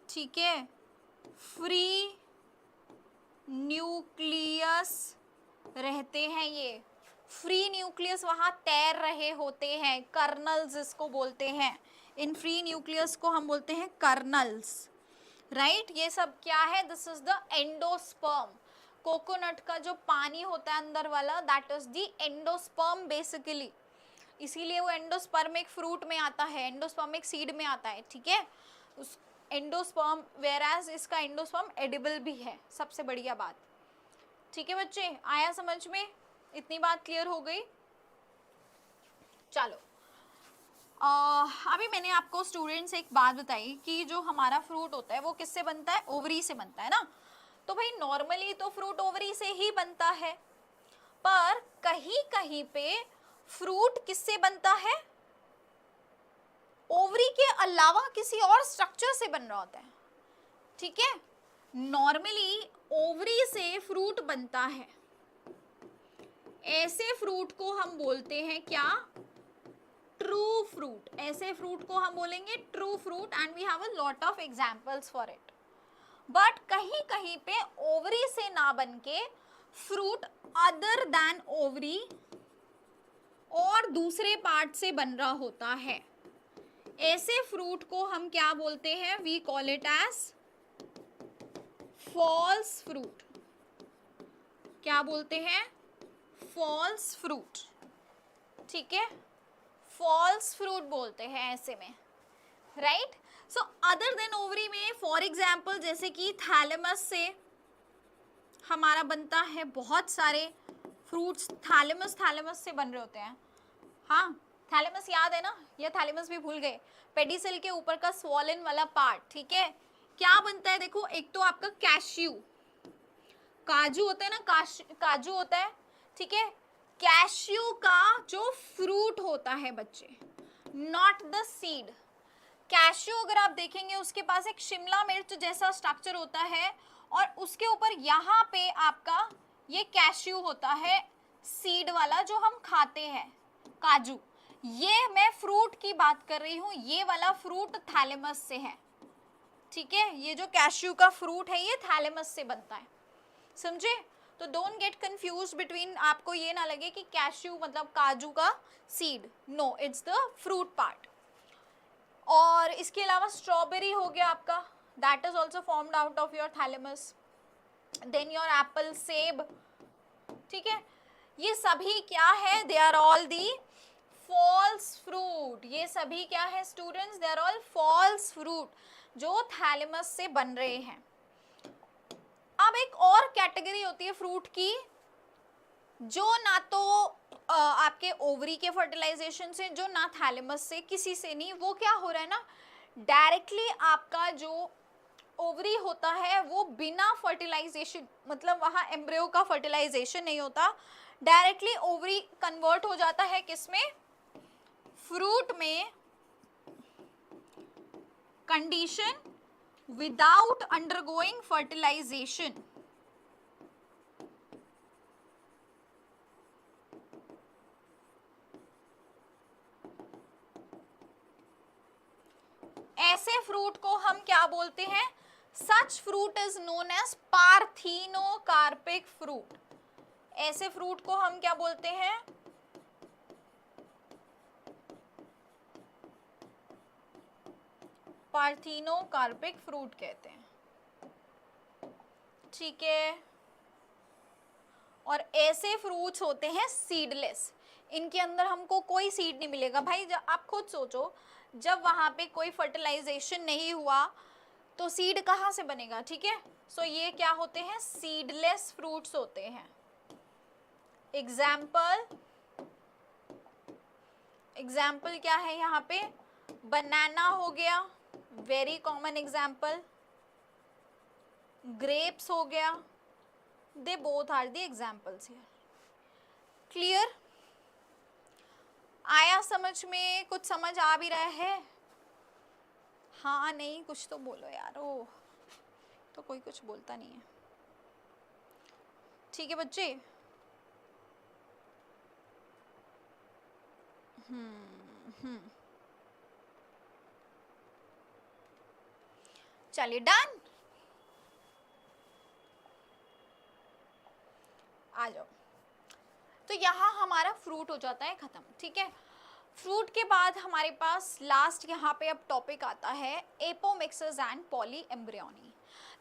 ठीक है, फ्री न्यूक्लियस रहते हैं ये, फ्री न्यूक्लियस वहां तैर रहे होते हैं, कर्नल्स जिसको बोलते हैं, इन फ्री न्यूक्लियस को हम बोलते हैं कर्नल्स, राइट। ये सब क्या है, this is the endosperm. Coconut का जो पानी होता है अंदर वाला, that is the endosperm basically, इसीलिए वो एंडोस्पर्म एक फ्रूट में आता है, एंडोस्पर्म एक सीड में आता है। ठीक है, उस एंडोस्पर्म, वेराज इसका एंडोस्पर्म एडिबल भी है, सबसे बढ़िया बात। ठीक है बच्चे, आया समझ में? इतनी बात क्लियर हो गई? चलो अभी मैंने आपको स्टूडेंट्स एक बात बताई कि जो हमारा फ्रूट होता है वो किससे बनता है? ओवरी से बनता है ना। तो भाई नॉर्मली तो फ्रूट ओवरी से ही बनता है, पर कहीं कहीं पे फ्रूट किससे बनता है? ओवरी के अलावा किसी और स्ट्रक्चर से बन रहा होता है, ठीक है। नॉर्मली ओवरी से फ्रूट बनता है, ऐसे फ्रूट को हम बोलते हैं क्या? True fruit. ऐसे फ्रूट को हम बोलेंगे true fruit, and we have a lot of examples for it. But कहीं कहीं पे ओवरी से ना बनके फ्रूट अदर देन ओवरी और दूसरे पार्ट से बन रहा होता है, ऐसे फ्रूट को हम क्या बोलते हैं? We call it as false fruit. क्या बोलते हैं? फॉल्स फ्रूट, ठीक है। फॉल्स फ्रूट बोलते हैं ऐसे में, right. So other than ovary में फॉर एग्जाम्पल जैसे कि थैलेमस से हमारा बनता है बहुत सारे फ्रूट्स। थैलेमस से बन रहे होते हैं। हाँ, थैलेमस याद है ना, या थैलेमस भी भूल गए? पेडिसिल के ऊपर का स्वॉलन वाला पार्ट, ठीक है। क्या बनता है देखो, एक तो आपका कैश्यू, काजू होता है ना, काजू होता है, ठीक है। कैश्यू का जो फ्रूट होता है बच्चे, नॉट द सीड। कैश्यू अगर आप देखेंगे उसके पास एक शिमला मिर्च जैसा स्ट्रक्चर होता है, और उसके ऊपर यहाँ पे आपका ये कैश्यू होता है, सीड वाला जो हम खाते हैं, काजू। ये मैं फ्रूट की बात कर रही हूँ, ये वाला फ्रूट थैलेमस से है, ठीक है। ये जो कैश्यू का फ्रूट है ये थैलेमस से बनता है, समझे? तो डोंट गेट कंफ्यूज बिटवीन, आपको ये ना लगे कि कैश्यू मतलब काजू का seed, no, it's the fruit part. और इसके अलावा स्ट्रॉबेरी हो गया आपका, that is also formed out of your thalamus. Then your apple, सेब, ठीक है। ये सभी क्या है? They are all the false fruit. ये सभी क्या है students? They are all false fruit जो थैलेमस से बन रहे हैं। अब एक और कैटेगरी होती है फ्रूट की, जो ना तो आपके ओवरी के फर्टिलाइजेशन से, जो ना थैलेमस से, किसी से नहीं। वो क्या हो रहा है ना, डायरेक्टली आपका जो ओवरी होता है वो बिना फर्टिलाइजेशन, मतलब वहां एम्ब्रियो का फर्टिलाइजेशन नहीं होता, डायरेक्टली ओवरी कन्वर्ट हो जाता है किसमें? फ्रूट में, कंडीशन विदाउट अंडरगोइंग फर्टिलाइजेशन। ऐसे फ्रूट को हम क्या बोलते हैं? Such fruit is known as parthenocarpic fruit. ऐसे फ्रूट को हम क्या बोलते हैं? पार्थिनोकार्पिक फ्रूट कहते हैं, ठीक है। और ऐसे फ्रूट्स होते हैं सीडलेस, इनके अंदर हमको कोई सीड नहीं मिलेगा भाई। जब आप खुद सोचो, जब वहां पे कोई फर्टिलाइजेशन नहीं हुआ तो सीड कहाँ से बनेगा, ठीक है। सो ये क्या होते हैं? सीडलेस फ्रूट्स होते हैं। एग्जाम्पल क्या है यहाँ पे? बनाना हो गया, वेरी कॉमन एग्जाम्पल। ग्रेप्स हो गया, they both are the examples here. Clear? आया समझ में? कुछ समझ आ भी रहा है? हाँ नहीं, कुछ तो बोलो यार। ओ तो कोई कुछ बोलता नहीं है, ठीक है बच्चे। चलिए डन, आ जाओ। तो यहाँ हमारा फ्रूट हो जाता है खत्म, ठीक है। फ्रूट के बाद हमारे पास लास्ट यहाँ पे अब टॉपिक आता है एपोमिक्सेस एंड पॉली एम्ब्रियोनी।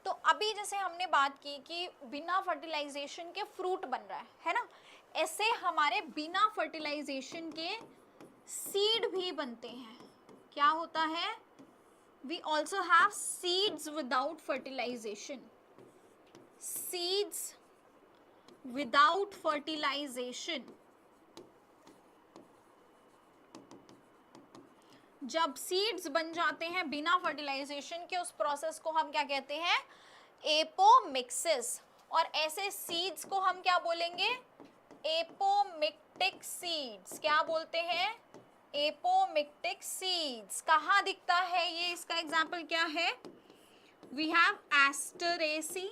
तो अभी जैसे हमने बात की कि बिना फर्टिलाइजेशन के फ्रूट बन रहा है ना, ऐसे हमारे बिना फर्टिलाइजेशन के सीड भी बनते हैं। क्या होता है? We also have seeds without fertilization. Seeds without fertilization. जब सीड्स बन जाते हैं बिना फर्टिलाइजेशन के, उस प्रोसेस को हम क्या कहते हैं? एपोमिक्सिस। और ऐसे सीड्स को हम क्या बोलेंगे? Apomictic seeds. क्या बोलते हैं? Apomictic seeds. कहाँ दिखता है ये? इसका एग्जाम्पल क्या है? We have Asteraceae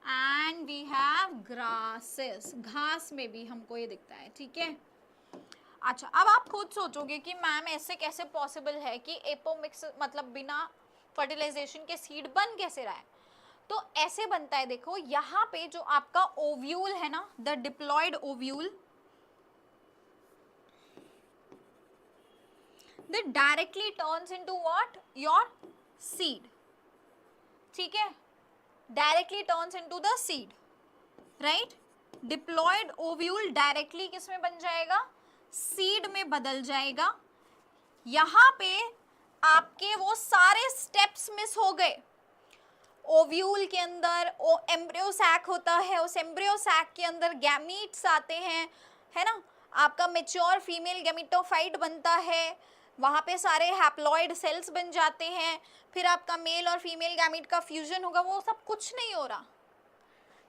and we have grasses. घास में भी हमको ये दिखता है, ठीक है। अच्छा, अब आप खुद सोचोगे कि मैम ऐसे कैसे पॉसिबल है कि एपोमिक्स मतलब बिना फर्टिलाइजेशन के सीड बन कैसे रहा है? तो ऐसे बनता है, देखो यहाँ पे जो आपका ओव्यूल है ना, the diploid ovule, that directly turns into what? Your seed. ठीक है, directly turns into the seed, right? Diploid ovule directly किस में बन जाएगा? सीड में बदल जाएगा। यहाँ पे आपके वो सारे स्टेप्स मिस हो गए। ओव्यूल के अंदर एम्ब्रियो सैक होता है, उस एम्ब्रियो सैक के अंदर गैमीट्स आते हैं, है ना। आपका मेच्योर फीमेल गैमीटोफाइट बनता है, वहाँ पे सारे हैप्लॉइड सेल्स बन जाते हैं, फिर आपका मेल और फीमेल गैमीट का फ्यूजन होगा। वो सब कुछ नहीं हो रहा,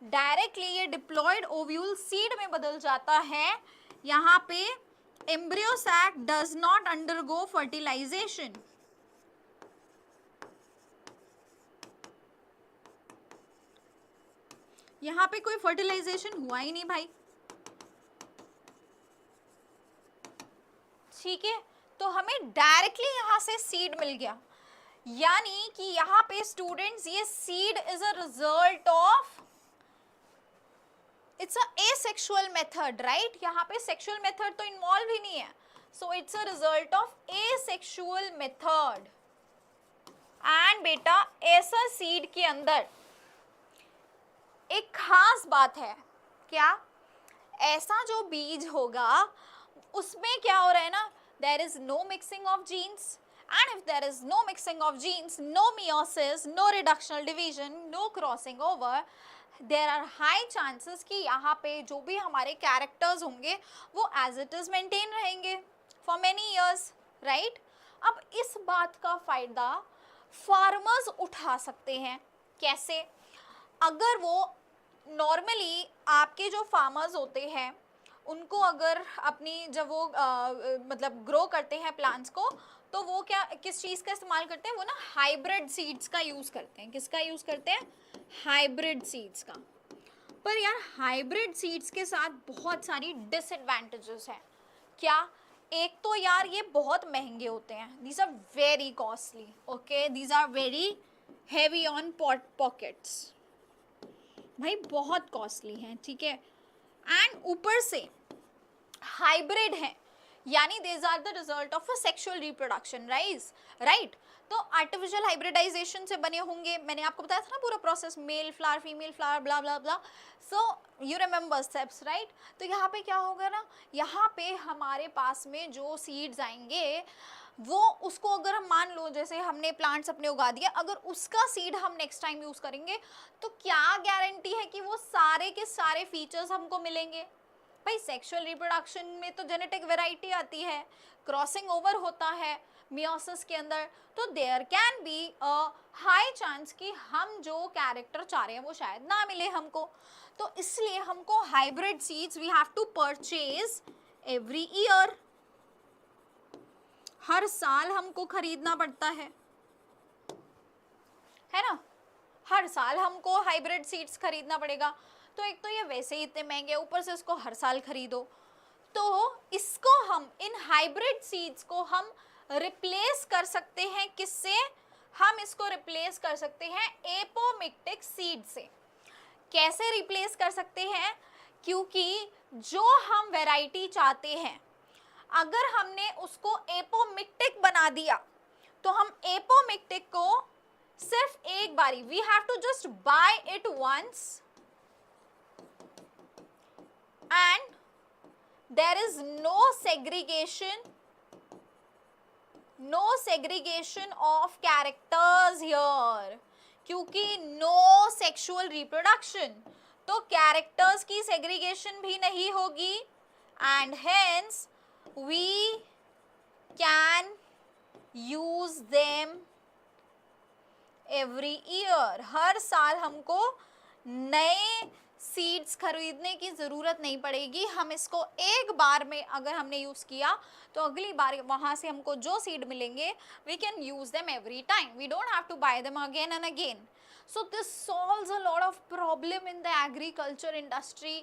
डायरेक्टली ये डिप्लॉयड ओव्यूल सीड में बदल जाता है। यहाँ पे embryo sac does not undergo fertilization. यहाँ पे कोई फर्टिलाइजेशन हुआ ही नहीं भाई, ठीक है। तो हमें डायरेक्टली यहाँ से सीड मिल गया, यानी कि यहाँ पे स्टूडेंट्स ये seed is a result of, it's a asexual method, right. यहाँ पे सेक्सुअल मेथड तो इन्वॉल्व ही नहीं है, so it's a result of asexual method. And बेटा ऐसा सीड के अंदर एक खास बात है, क्या? ऐसा जो बीज होगा उसमें क्या हो रहा है ना, there is no mixing of genes, and if there is no mixing of genes, no meiosis, no reductional division, no crossing over, there are high chances कि यहाँ पे जो भी हमारे कैरेक्टर्स होंगे वो एज इट इज मेंटेन रहेंगे फॉर मेनी ईयर्स, राइट। अब इस बात का फायदा फार्मर्स उठा सकते हैं। कैसे? अगर वो नॉर्मली आपके जो फार्मर्स होते हैं उनको अगर अपनी जब वो मतलब ग्रो करते हैं प्लांट्स को, तो वो क्या किस चीज़ का इस्तेमाल करते हैं? वो ना हाइब्रिड सीड्स का यूज़ करते हैं। किसका यूज़ करते हैं? हाइब्रिड सीड्स का। पर यार हाइब्रिड सीड्स के साथ बहुत सारी डिसएडवांटेजेस हैं। क्या? एक तो यार ये बहुत महंगे होते हैं, these are very costly, okay, these are very heavy on pockets, भाई बहुत कॉस्टली हैं, ठीक है। एंड ऊपर से हाइब्रिड हैं, यानी these are the result of a sexual reproduction, right. तो आर्टिफिशियल हाइब्रिडाइजेशन से बने होंगे, मैंने आपको बताया था ना पूरा process, male flower female flower blah blah blah, so you remember steps, right. तो यहाँ पे क्या होगा ना, यहाँ पे हमारे पास में जो सीड्स आएंगे वो उसको अगर हम मान लो जैसे हमने प्लांट्स अपने उगा दिया, अगर उसका सीड हम नेक्स्ट टाइम यूज करेंगे तो क्या गारंटी है कि वो सारे के सारे फीचर्स हमको मिलेंगे? भाई सेक्सुअल रिप्रोडक्शन में तो जेनेटिक वैरायटी आती है, क्रॉसिंग ओवर होता है मियोसिस के अंदर, तो there can be a high chance कि हम जो कैरेक्टर चाह रहे हैं वो शायद ना मिले हमको। तो इसलिए हमको hybrid seeds we have to purchase every year, हर साल हमको खरीदना पड़ता है ना, हर साल हमको हाइब्रिड सीड्स खरीदना पड़ेगा। तो एक तो ये वैसे ही इतने महंगे, ऊपर से इसको हर साल खरीदो, तो इसको हम इन हाइब्रिड सीड्स को हम रिप्लेस कर सकते हैं किससे? हम इसको रिप्लेस कर सकते हैं एपोमिक्टिक सीड से। कैसे रिप्लेस कर सकते हैं? क्योंकि जो हम वैरायटी चाहते हैं अगर हमने उसको एपोमिक्टिक बना दिया तो हम एपोमिक्टिक को सिर्फ एक बारी, we have to just buy it once and there is no segregation of characters here, क्योंकि no sexual reproduction, तो कैरेक्टर्स की सेग्रीगेशन भी नहीं होगी and hence we can use them every year. हर साल हमको नए सीड्स खरीदने की ज़रूरत नहीं पड़ेगी। हम इसको एक बार में अगर हमने यूज़ किया तो अगली बार वहाँ से हमको जो सीड मिलेंगे we can use them every time, we don't have to buy them again and again. So this solves a lot of problem in the agriculture industry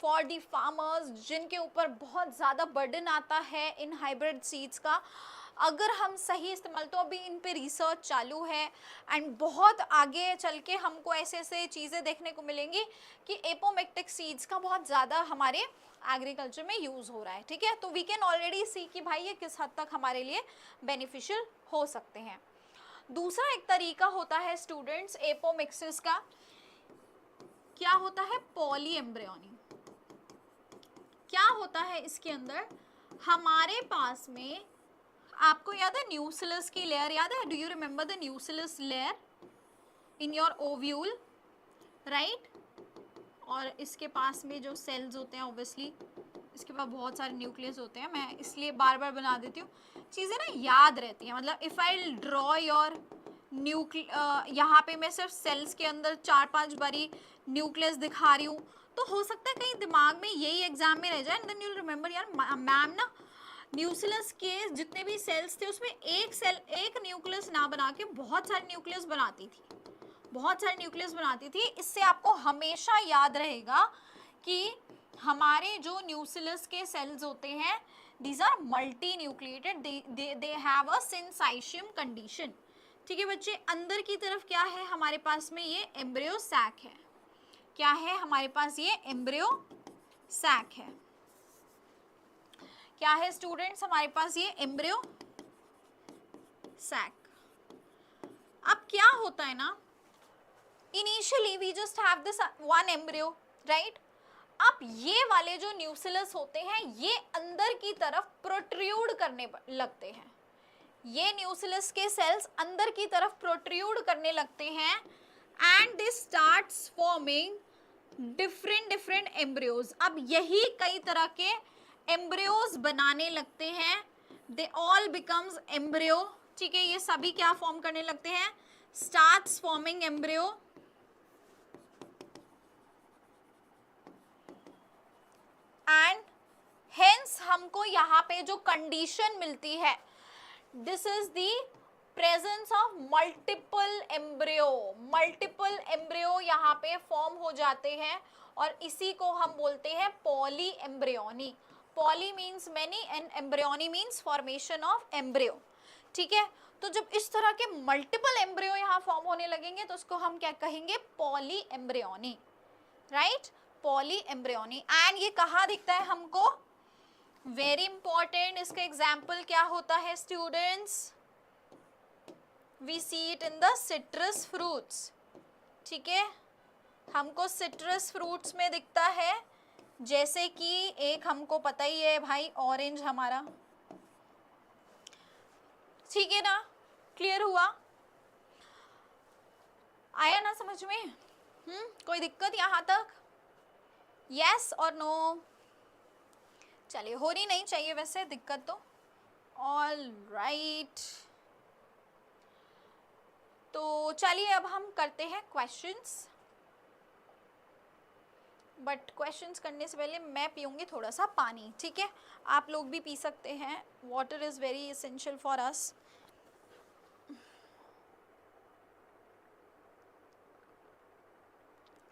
for the farmers जिनके ऊपर बहुत ज़्यादा burden आता है इन hybrid seeds का। अगर हम सही इस्तेमाल, तो अभी इन पे रिसर्च चालू है एंड बहुत आगे चल के हमको ऐसे ऐसे चीज़ें देखने को मिलेंगी कि एपोमेक्टिक सीड्स का बहुत ज़्यादा हमारे एग्रीकल्चर में यूज़ हो रहा है। ठीक है, तो वी कैन ऑलरेडी सी कि भाई ये किस हद तक हमारे लिए बेनिफिशियल हो सकते हैं। दूसरा एक तरीका होता है स्टूडेंट्स एपोमिक्सिस का, क्या होता है पॉली एम्ब्रियोनी। क्या होता है इसके अंदर, हमारे पास में आपको याद है न्यूक्लियस की लेयर याद है, do you remember the nucleus layer in your ovule, right. और इसके पास में जो सेल्स होते हैं ऑब्वियसली इसके पास बहुत सारे न्यूक्लियस होते हैं, मैं इसलिए बार बार बना देती हूँ, चीज़ें ना याद रहती हैं। मतलब इफ़ आई ड्रॉ योर यहाँ पे मैं सिर्फ सेल्स के अंदर 4-5 बारी न्यूक्लियस दिखा रही हूँ, तो हो सकता है कहीं दिमाग में यही एग्जाम में रह जाए एंड देन यू रिमेंबर यार मैम ना न्यूक्लियस के जितने भी सेल्स थे उसमें एक सेल एक न्यूक्लियस ना बना के बहुत सारे न्यूक्लियस बनाती थी, बहुत सारे न्यूक्लियस बनाती थी। इससे आपको हमेशा याद रहेगा कि हमारे जो न्यूक्लियस के सेल्स होते हैं these are multinucleated, they have a syncytium condition. ठीक है बच्चे, अंदर की तरफ क्या है हमारे पास में, ये एम्ब्रियो सैक है। क्या है हमारे पास, ये एम्ब्रियो सैक है। क्या है स्टूडेंट्स हमारे पास, ये एम्ब्रियो सैक। अब क्या होता है ना, initially we just have this one embryo, right. अब ये वाले जो न्यूक्लियस होते हैं ये अंदर की तरफ प्रोट्रूड करने लगते हैं, ये न्यूक्लियस के सेल्स अंदर की तरफ प्रोट्रूड करने लगते हैं and they starts forming different embryos. अब यही कई तरह के एम्ब्रियोज बनाने लगते हैं, दे ऑल बिकम्स एम्ब्रियो। ठीक है, ये सभी क्या फॉर्म करने लगते हैं, starts forming embryo and hence हमको यहाँ पे जो कंडीशन मिलती है this is the presence of multiple embryo. Multiple embryo यहाँ पे फॉर्म हो जाते हैं और इसी को हम बोलते हैं poly embryony. Poly means many and embryony means formation of embryo. ठीक है, तो जब इस तरह के मल्टीपल एम्ब्रियो यहाँ फॉर्म होने लगेंगे तो उसको हम क्या कहेंगे, poly embryony, right, poly embryony. And ये कहाँ दिखता है हमको, वेरी इंपॉर्टेंट, इसका एग्जाम्पल क्या होता है students, we see it in the citrus fruits. ठीक है, हमको सिट्रस फ्रूट्स में दिखता है, जैसे कि एक हमको पता ही है भाई ऑरेंज हमारा, ठीक है ना, क्लियर हुआ, आया ना समझ में, कोई दिक्कत यहाँ तक, यस और नो। चलिए, होनी नहीं चाहिए वैसे दिक्कत तो, ऑल राइट। तो चलिए अब हम करते हैं क्वेश्चंस, बट क्वेश्चंस करने से पहले मैं पीऊँगी थोड़ा सा पानी। ठीक है, आप लोग भी पी सकते हैं, water is very essential for us.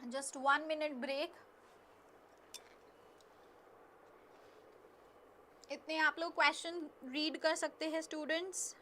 Just 1 minute break, इतने आप लोग क्वेश्चन रीड कर सकते हैं स्टूडेंट्स।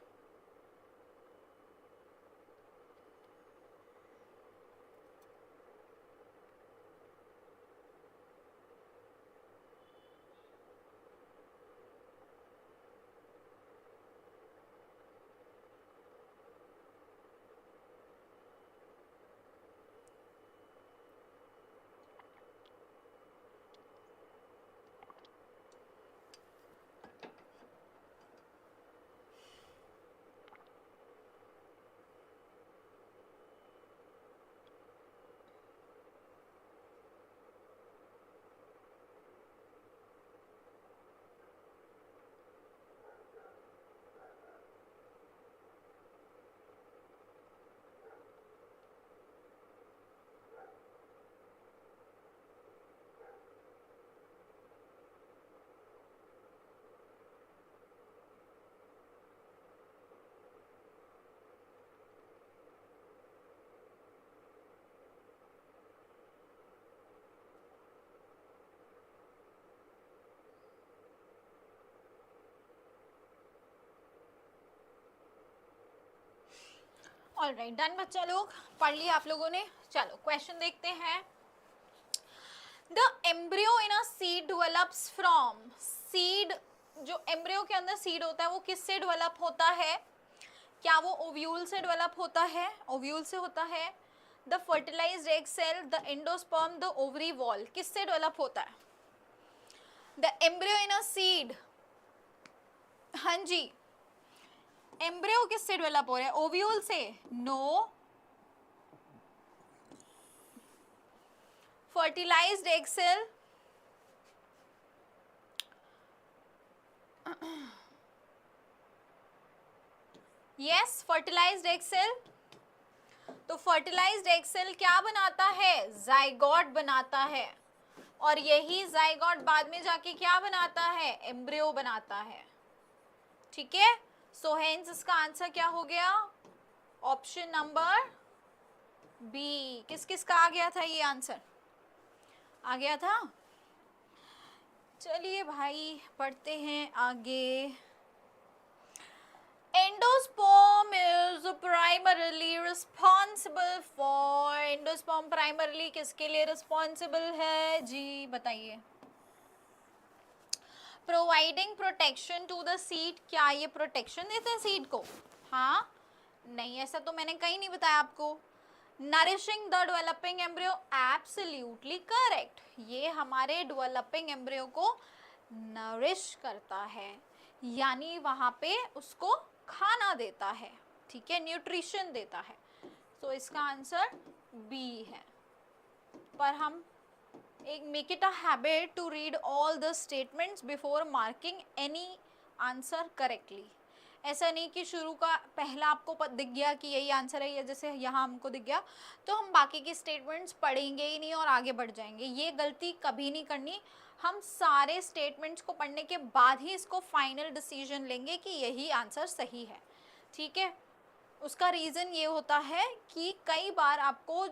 ऑलराइट, डन बच्चा लोग, पढ़ लिया आप लोगों ने। चलो क्वेश्चन देखते हैं। The embryo in a seed develops from, seed, जो एम्ब्रियो के अंदर सीड होता है वो किससे डेवलप होता है? क्या वो ओव्यूल से डेवलप होता है? ओव्यूल से होता है। The fertilized egg cell, the endosperm, the ovary wall, किससे डेवलप होता है? The embryo in a seed, हाँ जी, एम्ब्रियो किससे डेवलप हो रहा है? ओव्यूल से? No. Fertilized egg cell, yes, fertilized egg cell. तो फर्टिलाइज्ड एग सेल क्या बनाता है? जाइगोट बनाता है, और यही जाइगोट बाद में जाके क्या बनाता है? एम्ब्रियो बनाता है। ठीक है, सो हेंस इसका आंसर क्या हो गया? Option number B. किस किस का आ गया था ये आंसर? आ गया था। चलिए भाई पढ़ते हैं आगे। Endosperm is primarily responsible for, endosperm primarily किसके लिए रिस्पॉन्सिबल है जी? बताइए। Providing protection to the seed, क्या ये प्रोटेक्शन देते हैं सीड को? हाँ, नहीं, ऐसा तो मैंने कहीं नहीं बताया आपको। Nourishing the developing embryo, absolutely correct, ये हमारे डेवलपिंग एम्ब्रियो को नरिश करता है, यानी वहां पे उसको खाना देता है। ठीक है, न्यूट्रिशन देता है। तो इसका आंसर बी है। पर हम एक make it a habit to read all the statements before marking any answer correctly. ऐसा नहीं कि शुरू का पहला आपको दिख गया कि यही आंसर है, या जैसे यहाँ हमको दिख गया तो हम बाकी की स्टेटमेंट्स पढ़ेंगे ही नहीं और आगे बढ़ जाएंगे। ये गलती कभी नहीं करनी। हम सारे स्टेटमेंट्स को पढ़ने के बाद ही इसको फाइनल डिसीजन लेंगे कि यही आंसर सही है। ठीक है, उसका रीज़न ये होता है कि कई बार आपको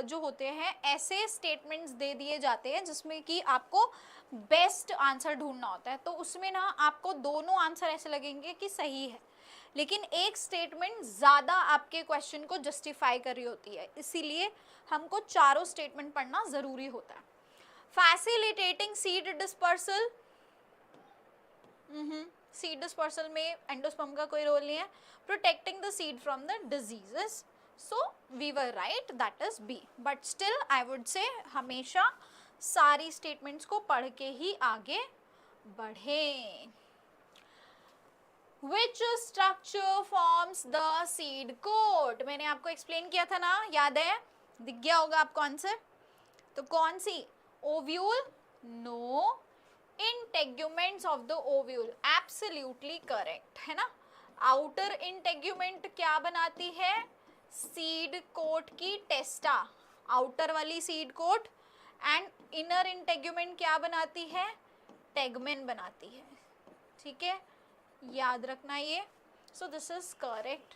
जो होते हैं ऐसे स्टेटमेंट्स दे दिए जाते हैं जिसमें कि आपको बेस्ट आंसर ढूंढना होता है, तो उसमें ना आपको दोनों आंसर ऐसे लगेंगे कि सही है, लेकिन एक स्टेटमेंट ज़्यादा आपके क्वेश्चन को जस्टिफाई कर रही होती है, इसीलिए हमको चारों स्टेटमेंट पढ़ना ज़रूरी होता है। Facilitating seed dispersal, seed dispersal में एंडोस्पर्म का कोई रोल नहीं है। Protecting the seed from the diseases, so we were right, that is B. But still I would say हमेशा सारी स्टेटमेंट्स को पढ़ के ही आगे बढ़ें। Which structure forms the seed coat? मैंने आपको एक्सप्लेन किया था ना, याद है? दिख गया होगा आपको आंसर। तो कौन सी? Ovule? No. Integuments of the ovule, absolutely correct है ना। आउटर इंटेग्यूमेंट क्या बनाती है? सीड कोट की टेस्टा, आउटर वाली seed coat, and inner integument क्या बनाती है? टेगमेन बनाती है। ठीक है, याद रखना ये। So this is correct.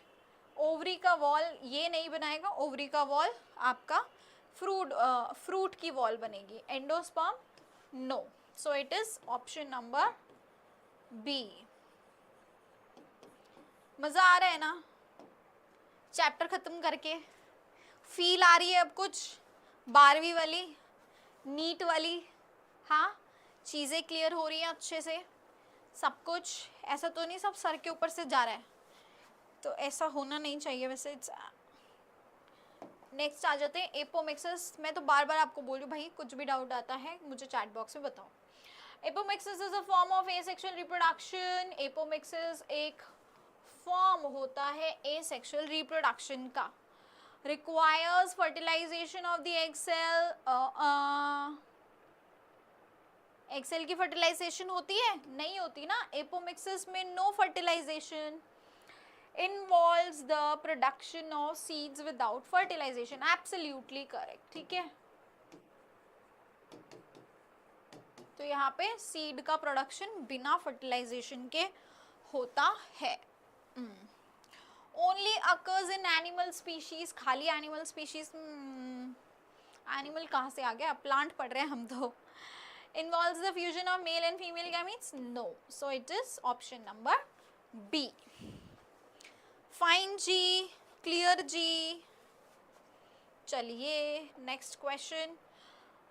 Ovary का वॉल ये नहीं बनाएगा, ओवरी का वॉल आपका फ्रूट की वॉल बनेगी। Endosperm no, so it is option number B. मजा आ रहा है ना चैप्टर खत्म करके? फील आ रही है अब कुछ 12वीं वाली नीट वाली? हाँ, चीज़ें क्लियर हो रही हैं अच्छे से सब कुछ? ऐसा तो नहीं सब सर के ऊपर से जा रहा है, तो ऐसा होना नहीं चाहिए वैसे। नेक्स्ट आ जाते हैं एपोमिक्सिस। मैं तो बार बार आपको बोल रही हूँ भाई, कुछ भी डाउट आता है मुझे चैट बॉक्स में बताओ। Apomixis is a form of asexual reproduction. Apomixis एक फॉर्म होता है एसेक्सुअल रिप्रोडक्शन का। Requires fertilization of the egg cell. Egg cell की फर्टिलाइजेशन होती है? नहीं होती ना, एपोमिक्सिस में no fertilization. Involves the production of seeds without fertilization, absolutely correct। ठीक है, तो यहाँ पे सीड का प्रोडक्शन बिना फर्टिलाइजेशन के होता है। Only occurs in animal species, खाली एनिमल स्पीशीज? एनिमल कहाँ से आ गया, प्लांट पढ़ रहे हैं हम तो। Involves the fusion of male and female gametes? No, so it is option number B। Fine जी, क्लियर जी? चलिए next question,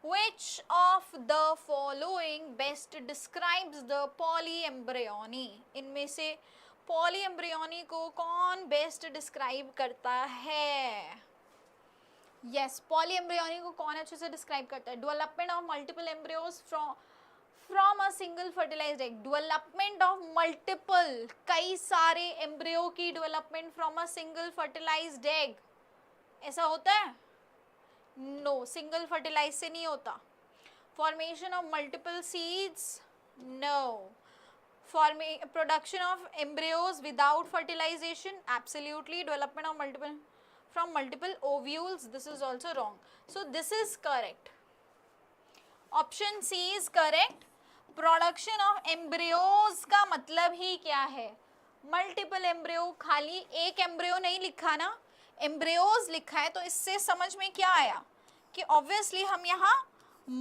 which of the following best describes the polyembryony? इनमें से polyembryony को कौन बेस्ट डिस्क्राइब करता है? यस, polyembryony को कौन अच्छे से डिस्क्राइब करता है? Development of multiple embryos from a single fertilized egg, development of multiple, कई सारे एम्ब्रियो की development from a single fertilized egg, ऐसा होता है? नो, सिंगल फर्टिलाइज से नहीं होता. Formation of multiple seeds, no. Production of embryos without fertilization, absolutely. Development of multiple from multiple ovules, this is also wrong, so this is correct. Option C is correct. Production of embryos का मतलब ही क्या है? Multiple embryo, खाली एक embryo नहीं लिखा ना, embryos लिखा है, तो इससे समझ में क्या आया कि obviously हम यहाँ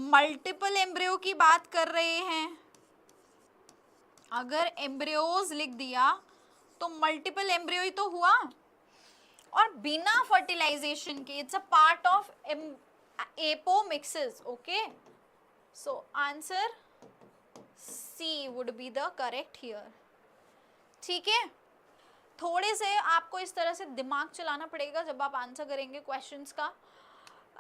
multiple embryo की बात कर रहे हैं. अगर embryos लिख दिया तो multiple embryo ही तो हुआ, और बिना फर्टिलाइजेशन के. It's a part of apomixis. Okay, so answer C would be the correct here. ठीक है, थोड़े से आपको इस तरह से दिमाग चलाना पड़ेगा जब आप आंसर करेंगे क्वेश्चंस का.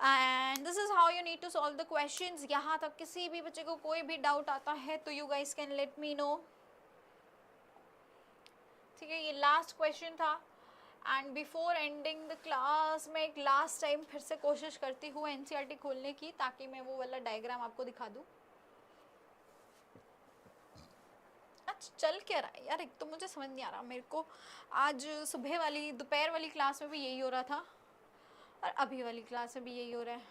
And this is how you need to solve the questions. यहाँ तक किसी भी बच्चे को कोई भी डाउट आता है तो you guys can let me no. ठीक है, ये लास्ट क्वेश्चन था. And before ending the class मैं एक लास्ट टाइम फिर से कोशिश करती हूँ एनसीईआरटी खोलने की, ताकि मैं वो वाला डायग्राम आपको दिखा दूँ. अच्छा, चल क्या रहा है यार, एक तो मुझे समझ नहीं आ रहा. मेरे को आज सुबह वाली दोपहर वाली क्लास में भी यही हो रहा था, और अभी वाली क्लास में भी यही हो रहा है.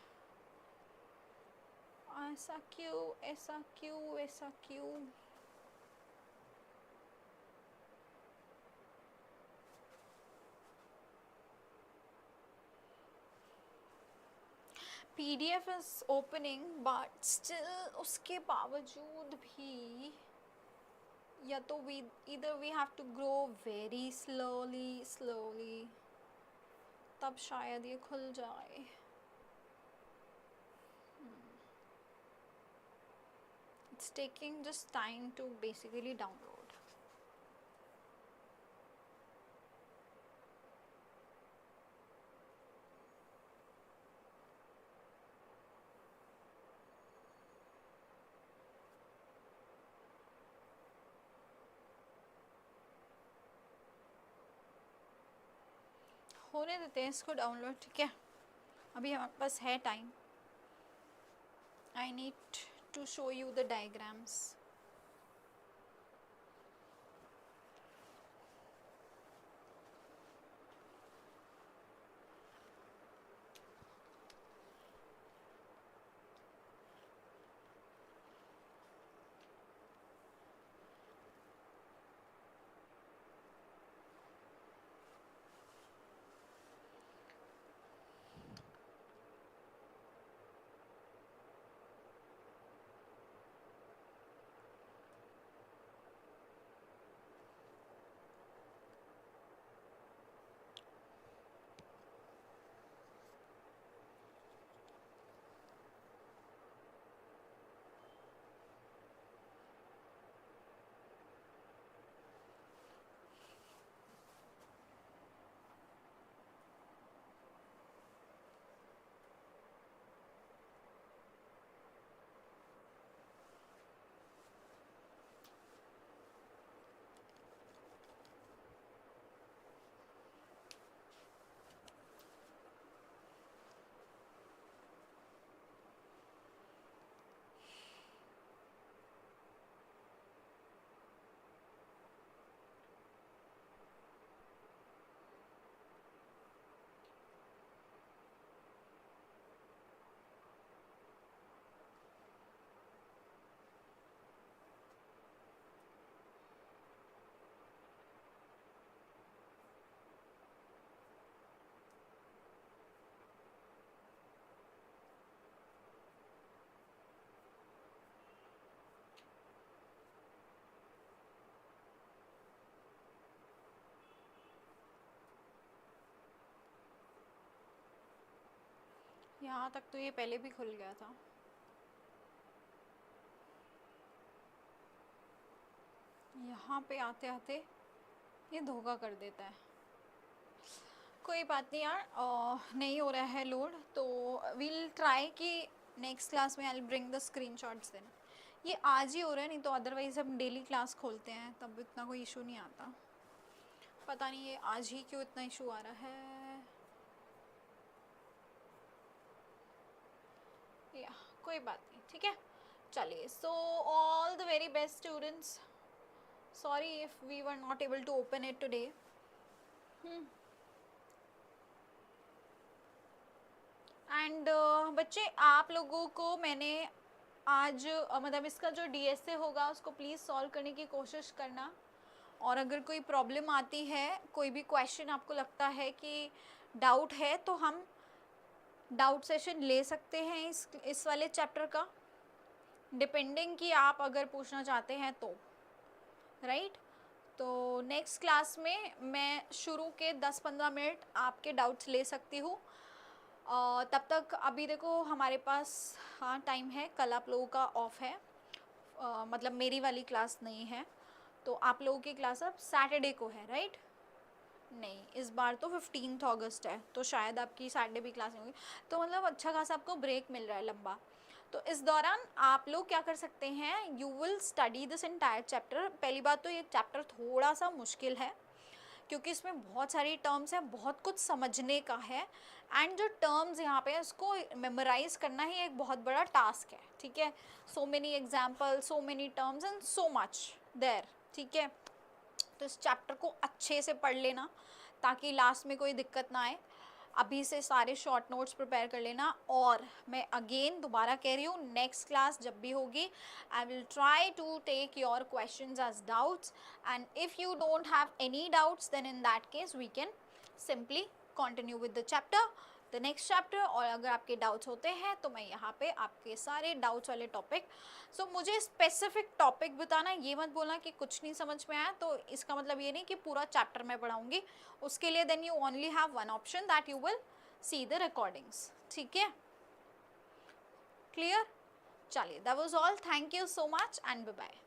ऐसा क्यों, ऐसा क्यों, ऐसा क्यों? PDF is opening but still उसके बावजूद भी या तो either we have to grow very slowly तब शायद ये खुल जाए. It's taking just time to basically download. होने देते हैं इसको डाउनलोड. ठीक है, अभी हमारे पास है time. I need to show you the diagrams. यहाँ तक तो ये पहले भी खुल गया था। यहाँ पे आते आते ये धोखा कर देता है। कोई बात नहीं यार, नहीं हो रहा है लोड, तो वील ट्राई कि नेक्स्ट क्लास में आई ब्रिंग द स्क्रीनशॉट्स देना। ये आज ही हो रहा है, नहीं तो अदरवाइज हम डेली क्लास खोलते हैं तब इतना कोई इशू नहीं आता। पता नहीं ये आज ही क्यों इतना इशू आ रहा है। या कोई बात नहीं, ठीक है, चलिए। So all the very best students, sorry if we were not able to open it today. And बच्चे आप लोगों को मैंने आज मतलब इसका जो डीएसए होगा उसको प्लीज़ सॉल्व करने की कोशिश करना। और अगर कोई प्रॉब्लम आती है, कोई भी क्वेश्चन आपको लगता है कि डाउट है, तो हम डाउट सेशन ले सकते हैं इस वाले चैप्टर का, डिपेंडिंग कि आप अगर पूछना चाहते हैं तो, राइट। तो नेक्स्ट क्लास में मैं शुरू के 10-15 मिनट आपके डाउट्स ले सकती हूँ। तब तक अभी देखो हमारे पास हाँ टाइम है, कल आप लोगों का ऑफ है, मतलब मेरी वाली क्लास नहीं है, तो आप लोगों की क्लास अब सैटरडे को है, राइट। नहीं, इस बार तो 15 अगस्त है, तो शायद आपकी सैटरडे भी क्लास नहीं होगी, तो मतलब अच्छा खासा आपको ब्रेक मिल रहा है लंबा। तो इस दौरान आप लोग क्या कर सकते हैं, you will study this entire chapter. पहली बात तो ये चैप्टर थोड़ा सा मुश्किल है क्योंकि इसमें बहुत सारी टर्म्स हैं, बहुत कुछ समझने का है, एंड जो टर्म्स यहाँ पे उसको मेमोराइज करना ही एक बहुत बड़ा टास्क है, ठीक है। So many example, so many terms and so much there, ठीक है। तो इस चैप्टर को अच्छे से पढ़ लेना ताकि लास्ट में कोई दिक्कत ना आए। अभी से सारे शॉर्ट नोट्स प्रिपेयर कर लेना। और मैं अगेन दोबारा कह रही हूँ, नेक्स्ट क्लास जब भी होगी I will try to take your questions as doubts, and if you don't have any doubts then in that case we can simply continue with the chapter, the next chapter. और अगर आपके डाउट्स होते हैं तो मैं यहाँ पे आपके सारे डाउट्स वाले टॉपिक, सो मुझे स्पेसिफिक टॉपिक बताना, ये मत बोलना कि कुछ नहीं समझ में आया, तो इसका मतलब ये नहीं कि पूरा चैप्टर मैं पढ़ाऊंगी। उसके लिए then you only have one option, that you will see the recordings, ठीक है, क्लियर। चलिए, that was all, thank you so much and bye bye.